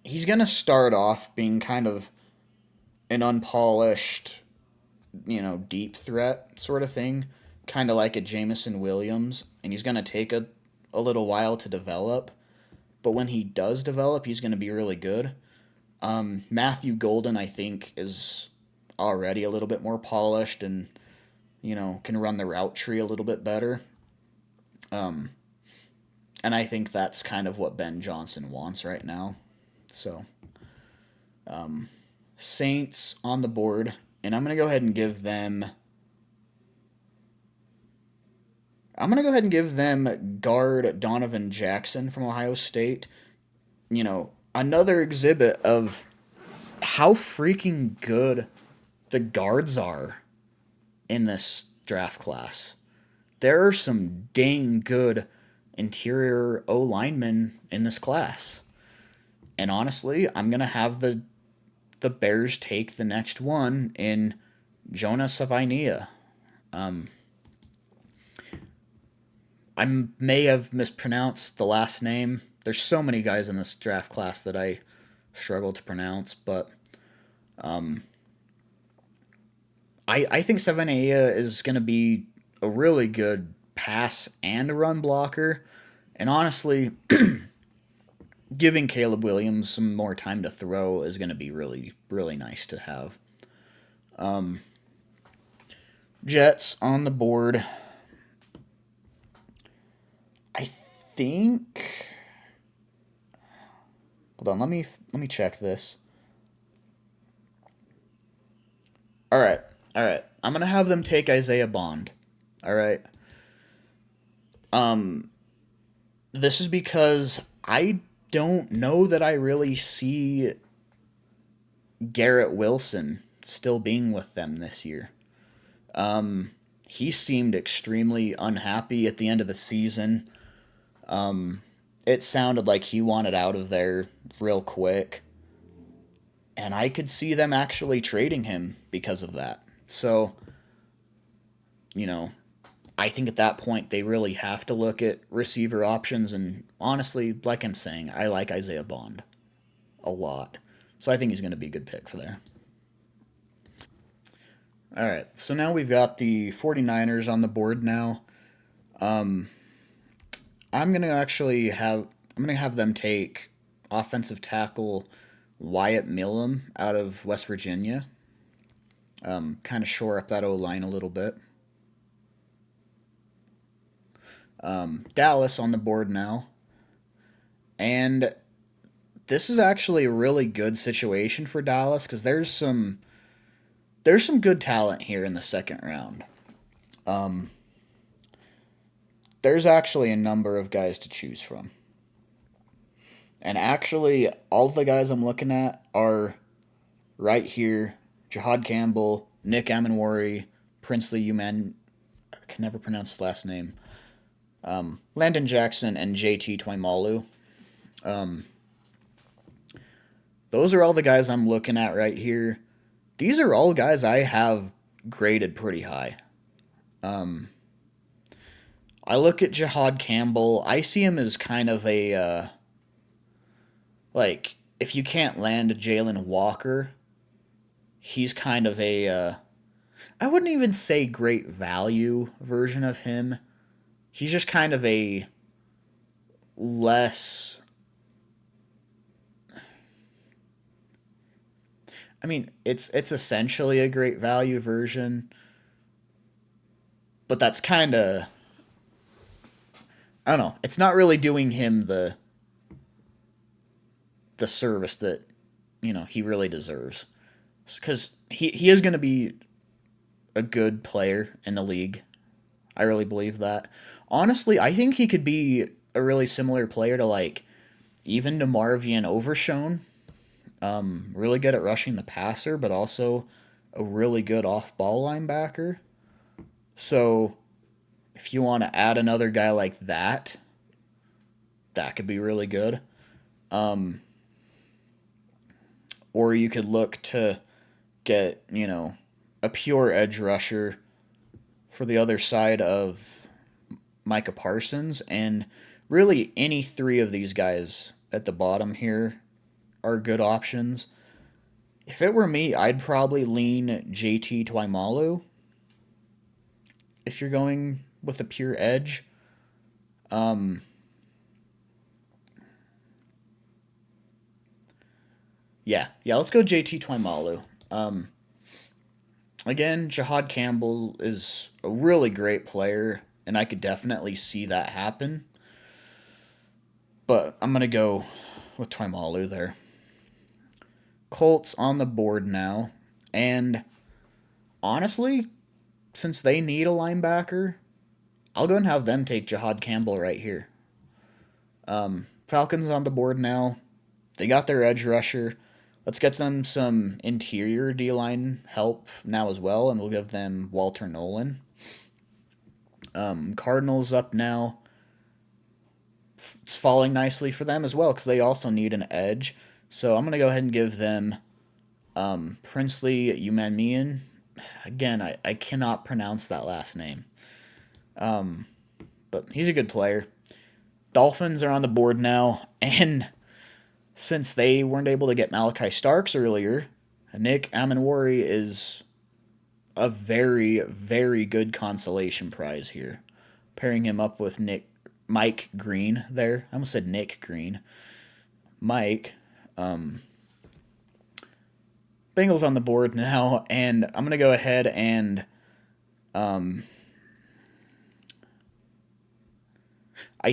he's going to start off being kind of an unpolished, deep threat sort of thing, kind of like a Jameson Williams, and he's going to take a little while to develop. But when he does develop, he's going to be really good. Matthew Golden, I think, is already a little bit more polished and, can run the route tree a little bit better. Um, and I think that's kind of what Ben Johnson wants right now. So, um, Saints on the board, and I'm going to go ahead and give them. I'm going to go ahead and give them guard Donovan Jackson from Ohio State. Another exhibit of how freaking good the guards are in this draft class. There are some dang good interior O linemen in this class. And honestly, I'm going to have the Bears take the next one in Jonah Savainia. Um, I may have mispronounced the last name. There's so many guys in this draft class that I struggle to pronounce, but um, I think Savainia is going to be a really good pass and run blocker. And honestly, giving Caleb Williams some more time to throw is going to be really, really nice to have. Um, Jets on the board. I think. Hold on, let me check this. All right, all right. I'm gonna have them take Isaiah Bond. All right. Um, this is because I don't know that I really see Garrett Wilson still being with them this year. Um, he seemed extremely unhappy at the end of the season. Um, it sounded like he wanted out of there real quick, and I could see them actually trading him because of that. So, you know, I think at that point they really have to look at receiver options. And honestly, like I'm saying, I like Isaiah Bond a lot. So I think he's going to be a good pick for there. All right. So now we've got the 49ers on the board now. Um, I'm going to actually have I'm going to have them take offensive tackle Wyatt Millum out of West Virginia. Kind of shore up that O line a little bit. Dallas on the board now. And this is actually a really good situation for Dallas because there's some good talent here in the second round. Um, there's actually a number of guys to choose from, and actually, all the guys I'm looking at are right here: Jahad Campbell, Nick Amenwari, Princely Uman. I can never pronounce his last name. Landon Jackson and JT Twimalu. Um, those are all the guys I'm looking at right here. These are all guys I have graded pretty high. Um, I look at Jahad Campbell. I see him as kind of a like if you can't land Jalen Walker, he's kind of a I wouldn't even say great value version of him. He's just kind of a less. I mean, it's essentially a great value version, but that's kind of I don't know. It's not really doing him the service that he really deserves because he is going to be a good player in the league. I really believe that. Honestly, I think he could be a really similar player to like even to Marvian Overshone. Really good at rushing the passer, but also a really good off ball linebacker. So if you want to add another guy like that, that could be really good. Um, or you could look to get, a pure edge rusher for the other side of Micah Parsons. And really, any three of these guys at the bottom here are good options. If it were me, I'd probably lean JT Twimalu if you're going with a pure edge. Um, yeah, let's go JT Twimalu. Again, Jahad Campbell is a really great player, and I could definitely see that happen. But I'm going to go with Twimalu there. Colts on the board now. And honestly, since they need a linebacker, I'll go and have them take Jahad Campbell right here. Falcons on the board now. They got their edge rusher. Let's get them some interior D-line help now as well, and we'll give them Walter Nolan. Cardinals up now. It's falling nicely for them as well because they also need an edge. So I'm going to go ahead and give them Princely Umanmian. Again, I cannot pronounce that last name. But he's a good player. Dolphins are on the board now, and since they weren't able to get Malachi Starks earlier, Nick Amenwari is a very, very good consolation prize here. Pairing him up with Mike Green there. I almost said Nick Green. Mike. Bengals on the board now, and I'm going to go ahead and I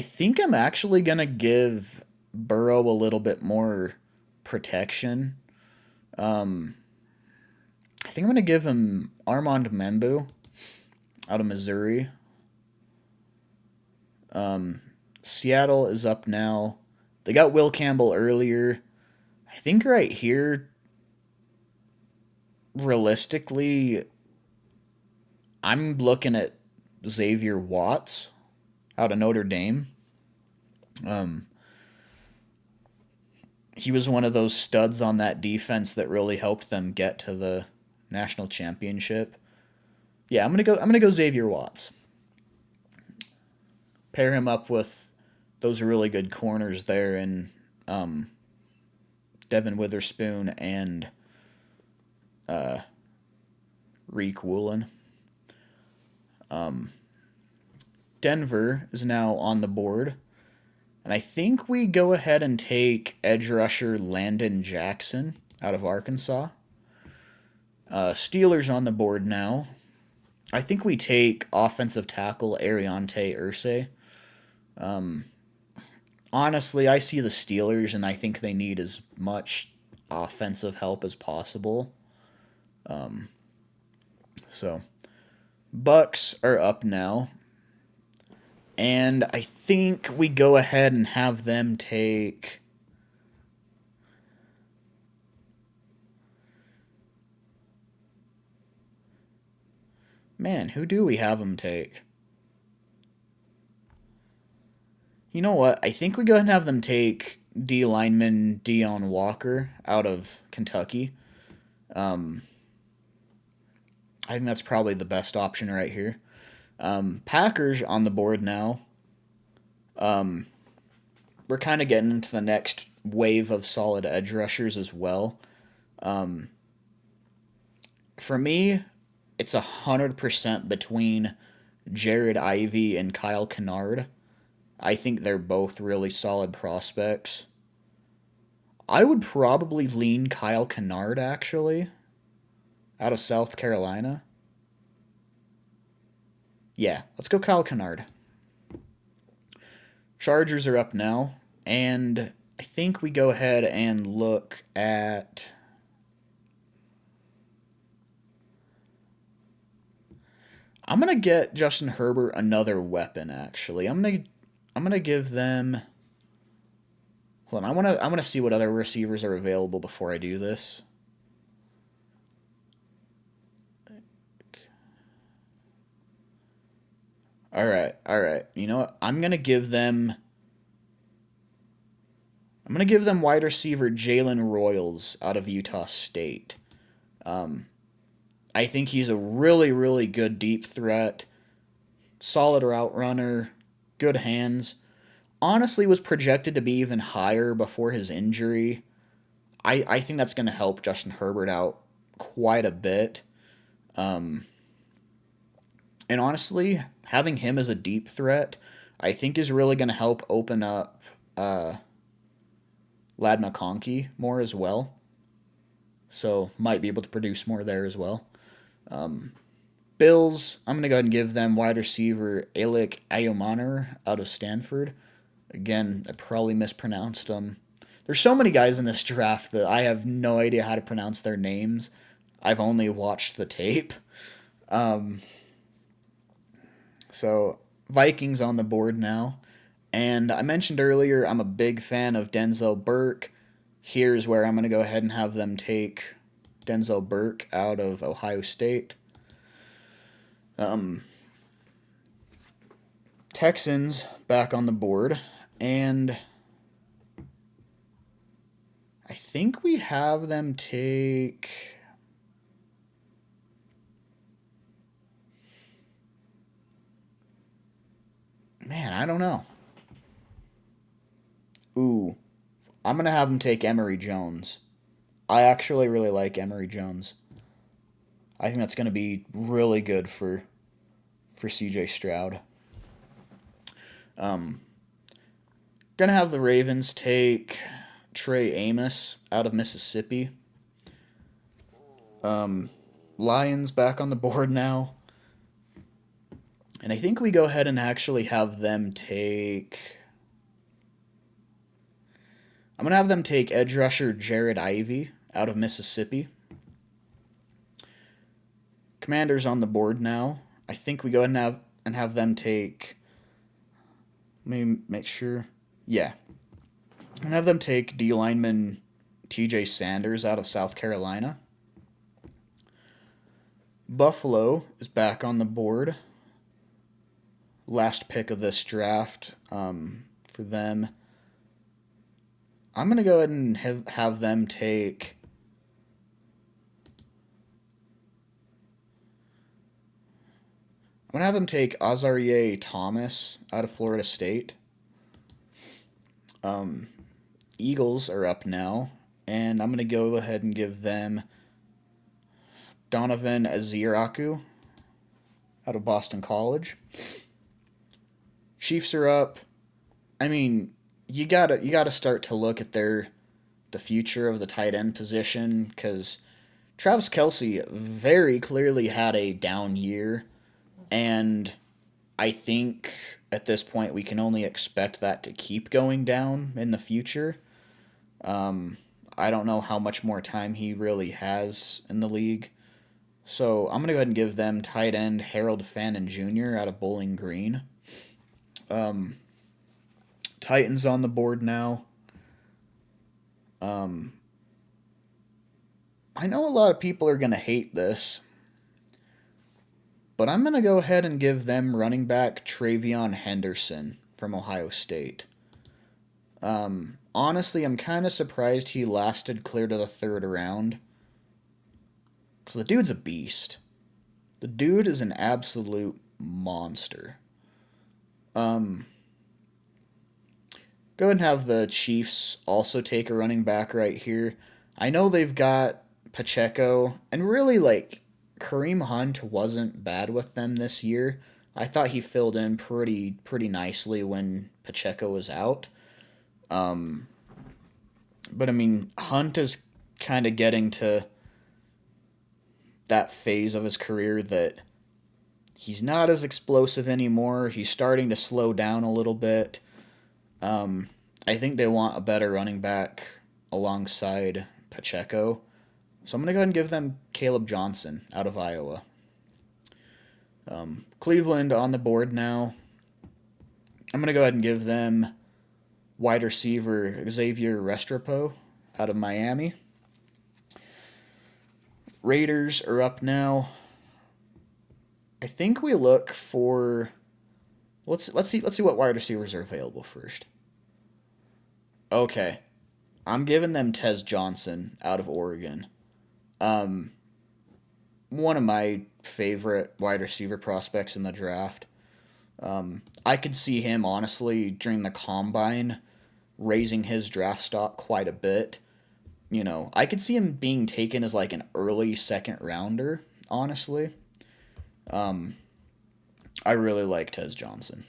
think I'm actually going to give Burrow a little bit more protection. I think I'm going to give him Armand Membu out of Missouri. Seattle is up now. They got Will Campbell earlier. I think right here, realistically, I'm looking at Xavier Watts out of Notre Dame. He was one of those studs on that defense that really helped them get to the national championship. Yeah, I'm gonna go Xavier Watts. Pair him up with those really good corners there in Devin Witherspoon and Reek Woolen. Denver is now on the board. And I think we go ahead and take edge rusher Landon Jackson out of Arkansas. Steelers on the board now. I think we take offensive tackle Ariante Irsay. Honestly, I see the Steelers and I think they need as much offensive help as possible. So, Bucks are up now. And I think we go ahead and have them take... Man, who do we have them take? You know what? I think we go ahead and have them take D lineman Dion Walker out of Kentucky. I think that's probably the best option right here. Packers on the board now. We're kind of getting into the next wave of solid edge rushers as well. For me, it's 100% between Jared Ivey and Kyle Kennard. I think they're both really solid prospects. I would probably lean Kyle Kennard, actually, out of South Carolina. Yeah, let's go Kyle Kennard. Chargers are up now, and I think we go ahead and look at... I'm going to get Justin Herbert another weapon, actually. I'm gonna give them... Hold on, I want to see what other receivers are available before I do this. All right, all right. You know what? I'm gonna give them wide receiver Jalen Royals out of Utah State. Um, I think he's a really, really good deep threat, solid route runner, good hands. Honestly, was projected to be even higher before his injury. I think that's going to help Justin Herbert out quite a bit. Um, and honestly, having him as a deep threat, I think is really going to help open up uh, Lad McConkey more as well. So might be able to produce more there as well. Um, Bills, I'm going to go ahead and give them wide receiver Alec Ayomaner out of Stanford. Again, I probably mispronounced them. There's so many guys in this draft that I have no idea how to pronounce their names. I've only watched the tape. Um, so, Vikings on the board now. And I mentioned earlier, I'm a big fan of Denzel Burke. Here's where I'm going to go ahead and have them take Denzel Burke out of Ohio State. Um, Texans back on the board. And I think we have them take. Man, I don't know. Ooh, I'm going to have them take Emory Jones. I actually really like Emory Jones. I think that's going to be really good for CJ Stroud. Um, Gonna have the Ravens take Trey Amos out of Mississippi. Um, Lions back on the board now. And I think we go ahead and actually have them take. I'm going to have them take edge rusher Jared Ivey out of Mississippi. Commanders on the board now. I think we go ahead and have them take. Let me make sure. Yeah. And have them take D lineman TJ Sanders out of South Carolina. Buffalo is back on the board. Last pick of this draft for them. I'm going to go ahead and have them take. I'm going to have them take Azarie Thomas out of Florida State. Eagles are up now, and I'm going to go ahead and give them Donovan Aziraku out of Boston College. Chiefs are up. I mean, you gotta start to look at the future of the tight end position because Travis Kelce very clearly had a down year, and I think at this point we can only expect that to keep going down in the future. I don't know how much more time he really has in the league. So I'm going to go ahead and give them tight end Harold Fannin Jr. out of Bowling Green. Titans on the board now. I know a lot of people are going to hate this, but I'm going to go ahead and give them running back Travion Henderson from Ohio State. Honestly, I'm kind of surprised he lasted clear to the third round. Because the dude's a beast. The dude is an absolute monster. Go ahead and have the Chiefs also take a running back right here. I know they've got Pacheco, and really, like, Kareem Hunt wasn't bad with them this year. I thought he filled in pretty nicely when Pacheco was out. But I mean, Hunt is kind of getting to that phase of his career that he's not as explosive anymore. He's starting to slow down a little bit. I think they want a better running back alongside Pacheco. So I'm going to go ahead and give them Caleb Johnson out of Iowa. Cleveland on the board now. I'm going to go ahead and give them wide receiver Xavier Restrepo out of Miami. Raiders are up now. I think we look for Let's see what wide receivers are available first. Okay, I'm giving them Tez Johnson out of Oregon. Um, One of my favorite wide receiver prospects in the draft. I could see him honestly during the combine raising his draft stock quite a bit. I could see him being taken as like an early second rounder, honestly. I really like Tez Johnson.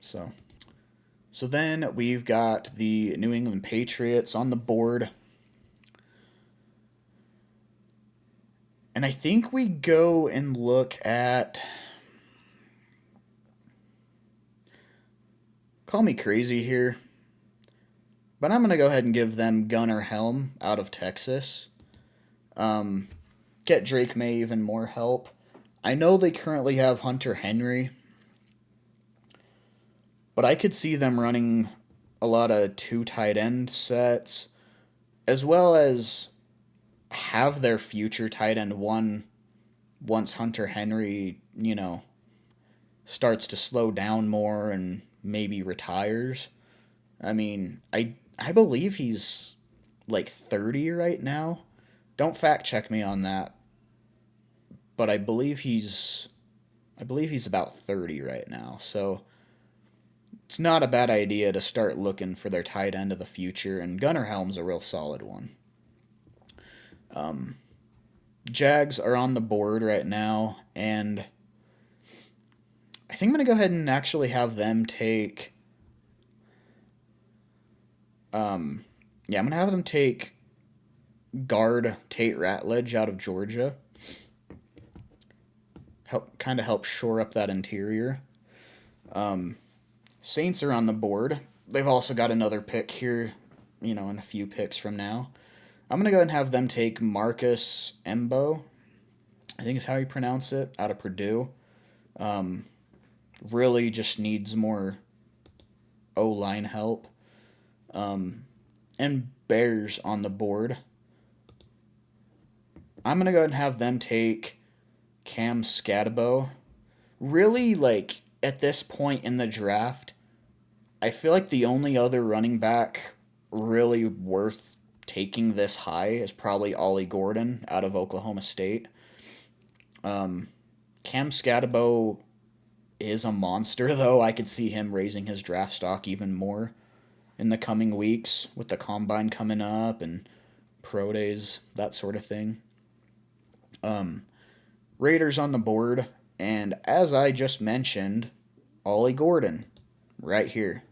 So so then we've got the New England Patriots on the board. And I think we go and look at, call me crazy here, but I'm going to go ahead and give them Gunnar Helm out of Texas. Um, get Drake May even more help. I know they currently have Hunter Henry, but I could see them running a lot of two tight end sets, as well as have their future tight end one once Hunter Henry, starts to slow down more and maybe retires. I mean, I believe he's like 30 right now. Don't fact check me on that, but I believe he's about 30 right now. So it's not a bad idea to start looking for their tight end of the future, and Gunnar Helm's a real solid one. Jags are on the board right now, and I think I'm going to go ahead and actually have them take. Yeah, I'm going to have them take guard Tate Ratledge out of Georgia. Help shore up that interior. Saints are on the board. They've also got another pick here, in a few picks from now. I'm going to go ahead and have them take Marcus Embo, I think is how you pronounce it, out of Purdue. Really just needs more O-line help. And Bears on the board. I'm going to go ahead and have them take Cam Scatabo. Really, like, at this point in the draft, I feel like the only other running back really worth taking this high is probably Ollie Gordon out of Oklahoma State. Cam Scatabo is a monster, though. I could see him raising his draft stock even more in the coming weeks with the combine coming up and pro days, that sort of thing. Raiders on the board, and as I just mentioned, Ollie Gordon right here.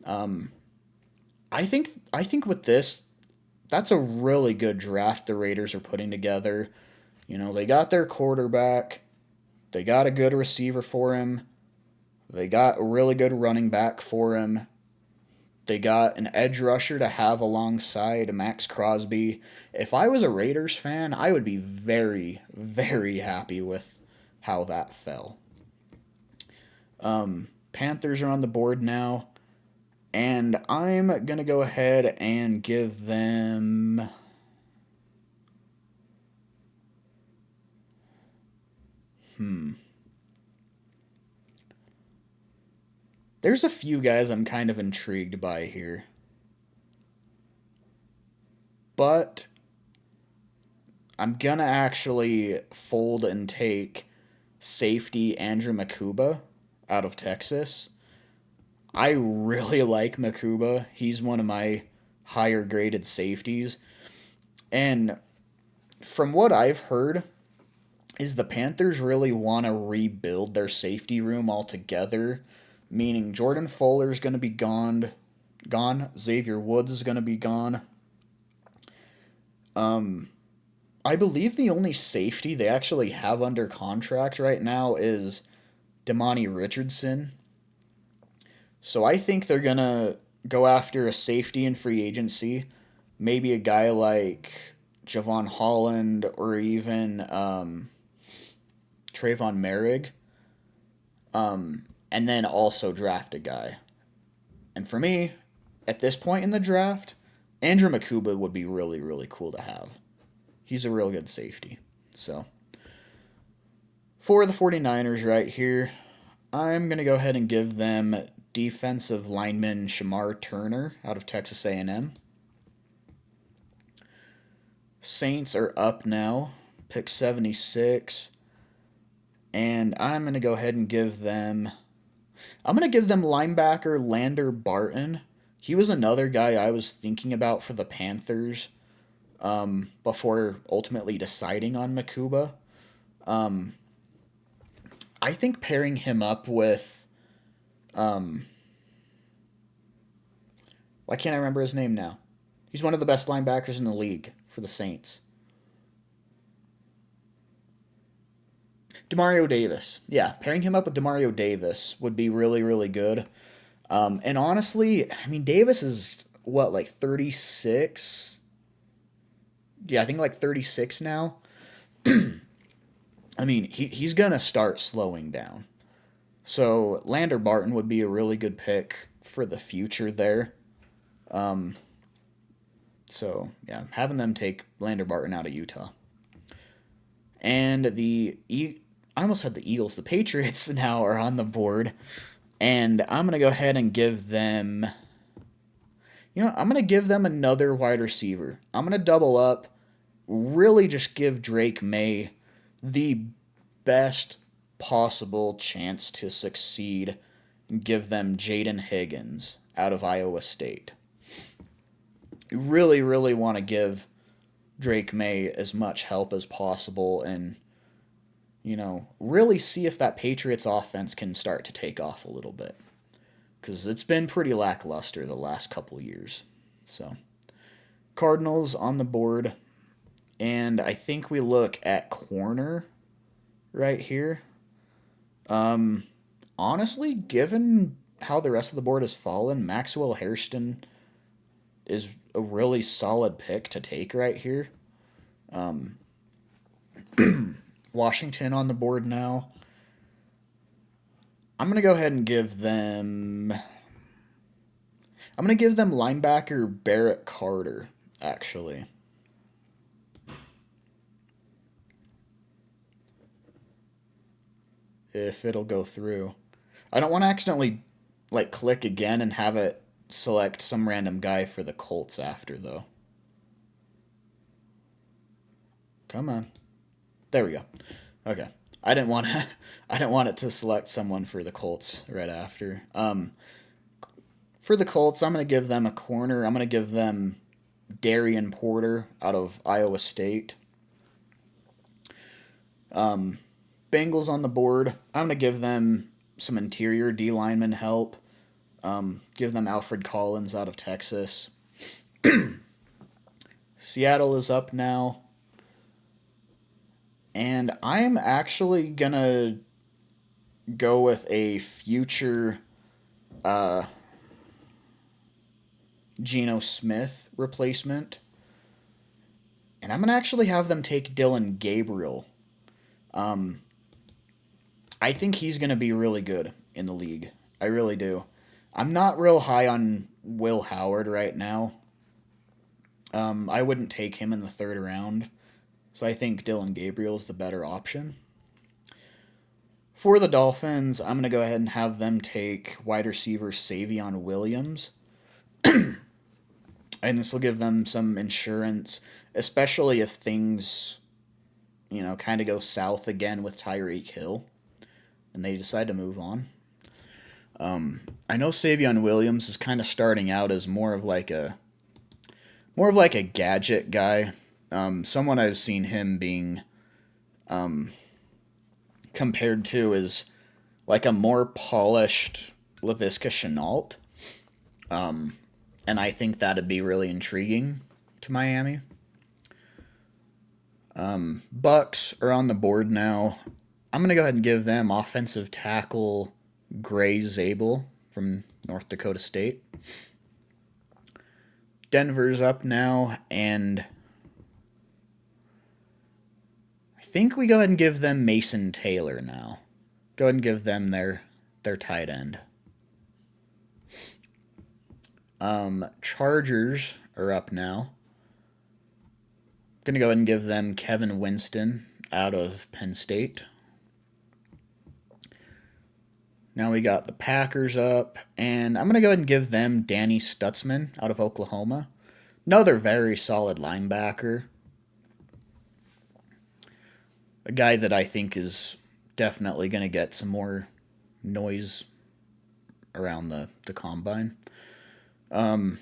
I think with this, that's a really good draft the Raiders are putting together. They got their quarterback, they got a good receiver for him, they got a really good running back for him. They got an edge rusher to have alongside Max Crosby. If I was a Raiders fan, I would be very, very happy with how that fell. Panthers are on the board now, and I'm going to go ahead and give them. There's a few guys I'm kind of intrigued by here. But I'm going to actually fold and take safety Andrew Makuba out of Texas. I really like Makuba. He's one of my higher graded safeties. And from what I've heard, is the Panthers really want to rebuild their safety room altogether, meaning Jordan Fuller's going to be gone, Xavier Woods is going to be gone. I believe the only safety they actually have under contract right now is Damani Richardson. So I think they're going to go after a safety in free agency. Maybe a guy like Javon Holland or even Trayvon Merrick. And then also draft a guy. And for me, at this point in the draft, Andrew Makuba would be really, really cool to have. He's a real good safety. So, for the 49ers right here, I'm going to go ahead and give them defensive lineman Shamar Turner out of Texas A&M. Saints are up now, pick 76, and I'm going to go ahead and give them linebacker Lander Barton. He was another guy I was thinking about for the Panthers before ultimately deciding on Makuba. I think pairing him up with why can't I remember his name now? He's one of the best linebackers in the league for the Saints. Demario Davis. Yeah, pairing him up with Demario Davis would be really, really good. And honestly, I mean, Davis is what, like 36? Yeah, I think like 36 now. I mean, he's going to start slowing down. So Lander Barton would be a really good pick for the future there. So, yeah, having them take Lander Barton out of Utah. And I almost had the Eagles. The Patriots now are on the board. And I'm going to go ahead and give them. I'm going to give them another wide receiver. I'm going to double up. Really just give Drake May the best possible chance to succeed. Give them Jaden Higgins out of Iowa State. You really, really want to give Drake May as much help as possible and, really see if that Patriots offense can start to take off a little bit. Because it's been pretty lackluster the last couple years. So, Cardinals on the board. And I think we look at corner right here. Honestly, given how the rest of the board has fallen, Maxwell Hairston is a really solid pick to take right here. Washington on the board now. I'm going to go ahead and give them linebacker Barrett Carter, actually. If it'll go through. I don't want to accidentally click again and have it select some random guy for the Colts after, though. Come on. There we go. Okay. I didn't want it to select someone for the Colts right after. For the Colts, I'm going to give them a corner. I'm going to give them Darian Porter out of Iowa State. Bengals on the board. I'm going to give them some interior D lineman help. Give them Alfred Collins out of Texas. Seattle is up now. And I'm actually going to go with a future Geno Smith replacement. And I'm going to actually have them take Dylan Gabriel. I think he's going to be really good in the league. I really do. I'm not real high on Will Howard right now. I wouldn't take him in the third round. So I think Dylan Gabriel is the better option. For the Dolphins, I'm going to go ahead and have them take wide receiver Savion Williams. And this will give them some insurance, especially if things, kind of go south again with Tyreek Hill and they decide to move on. I know Savion Williams is kind of starting out as more of like a gadget guy. Someone I've seen him being compared to is like a more polished Laviska Shenault. And I think that'd be really intriguing to Miami. Bucks are on the board now. I'm going to go ahead and give them offensive tackle Gray Zabel from North Dakota State. Denver's up now, and I think we go ahead and give them Mason Taylor now. Go ahead and give them their tight end. Chargers are up now. Going to go ahead and give them Kevin Winston out of Penn State. Now we got the Packers up, and I'm going to go ahead and give them Danny Stutzman out of Oklahoma. Another very solid linebacker. A guy that I think is definitely going to get some more noise around the combine. And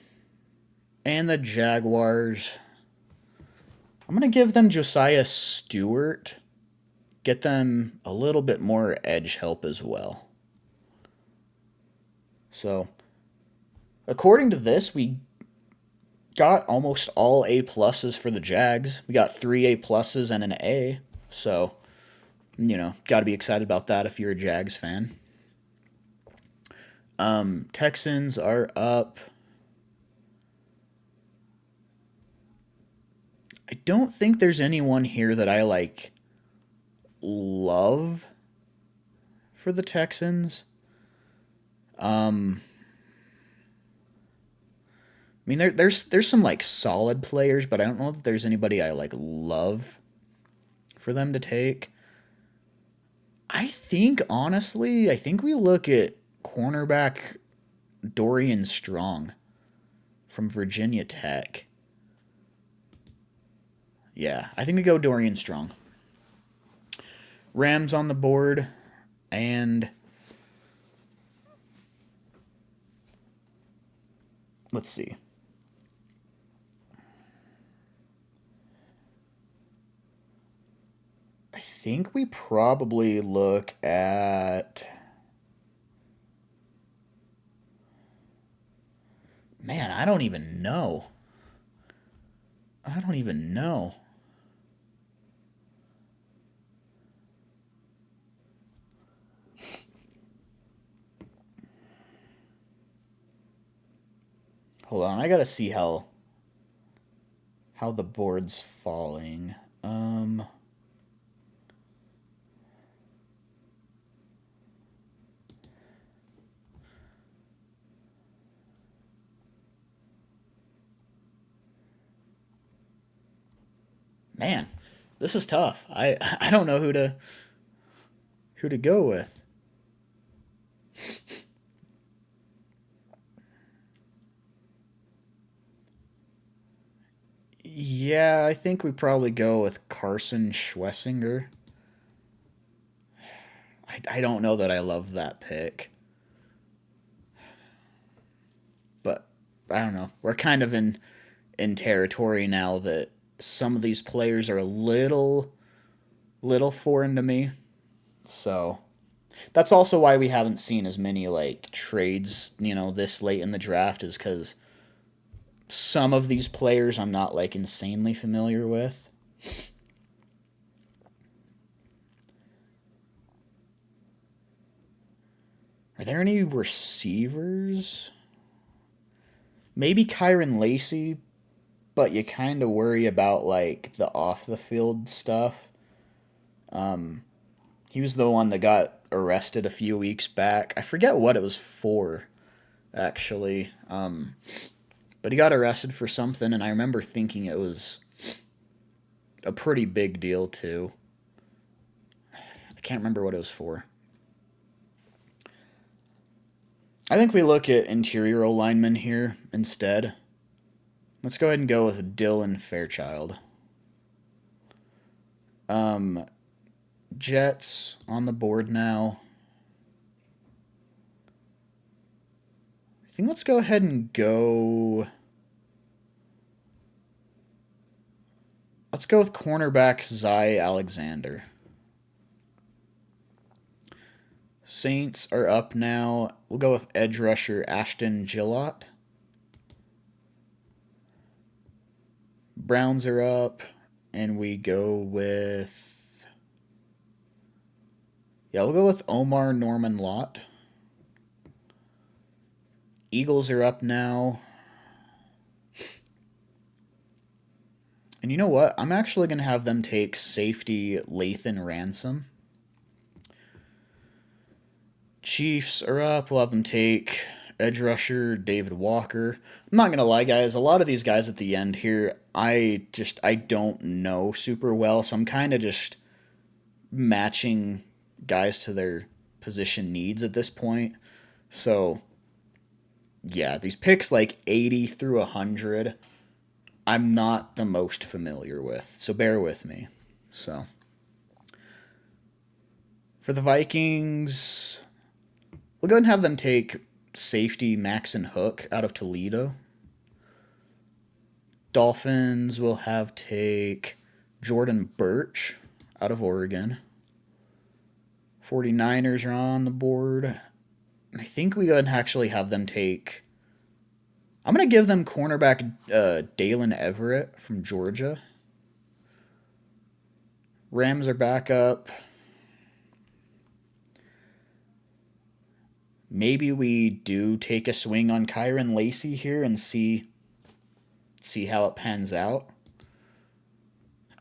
the Jaguars, I'm going to give them Josiah Stewart. Get them a little bit more edge help as well. So, according to this, we got almost all A pluses for the Jags. We got 3 A pluses and an A. So, got to be excited about that if you're a Jags fan. Texans are up. I don't think there's anyone here that I love for the Texans. I mean, there's some solid players, but I don't know that there's anybody I love for them to take. I think we look at cornerback Dorian Strong from Virginia Tech. Yeah, I think we go Dorian Strong. Rams on the board, and let's see. I think we probably look at... Man, I don't even know. Hold on, I gotta see how the board's falling. Man, this is tough. I don't know who to go with. Yeah, I think we probably go with Carson Schwessinger. I don't know that I love that pick. But I don't know. We're kind of in territory now that some of these players are a little foreign to me. So that's also why we haven't seen as many trades, this late in the draft, is because some of these players I'm not insanely familiar with. Are there any receivers? Maybe Kyron Lacey, but you kind of worry about the off the field stuff. He was the one that got arrested a few weeks back. I forget what it was for, actually. But he got arrested for something, and I remember thinking it was a pretty big deal too. I can't remember what it was for. I think we look at interior linemen here instead. Let's go ahead and go with Dylan Fairchild. Jets on the board now. I think let's go ahead and go... Let's go with cornerback Zy Alexander. Saints are up now. We'll go with edge rusher Ashton Gillott. Browns are up, and we go with... Yeah, we'll go with Omar Norman Lott. Eagles are up now. And you know what? I'm actually going to have them take safety Lathan Ransom. Chiefs are up. We'll have them take edge rusher David Walker. I'm not going to lie, guys. A lot of these guys at the end here, I don't know super well. So I'm kind of just matching guys to their position needs at this point. So, yeah, these picks like 80 through 100, I'm not the most familiar with. So bear with me. So, for the Vikings, we'll go ahead and have them take safety Maxon Hook out of Toledo. Dolphins will have take Jordan Birch out of Oregon. 49ers are on the board. I think we go ahead and actually have them take. I'm going to give them cornerback Dalen Everett from Georgia. Rams are back up. Maybe we do take a swing on Kyron Lacey here and see how it pans out.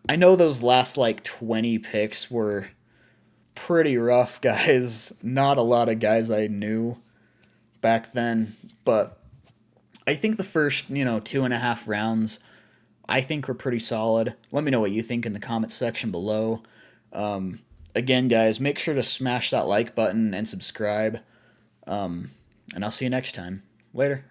I know those last like 20 picks were pretty rough, guys. Not a lot of guys I knew back then, but I think the first, 2.5 rounds, I think were pretty solid. Let me know what you think in the comments section below. Again, guys, make sure to smash that like button and subscribe. And I'll see you next time. Later.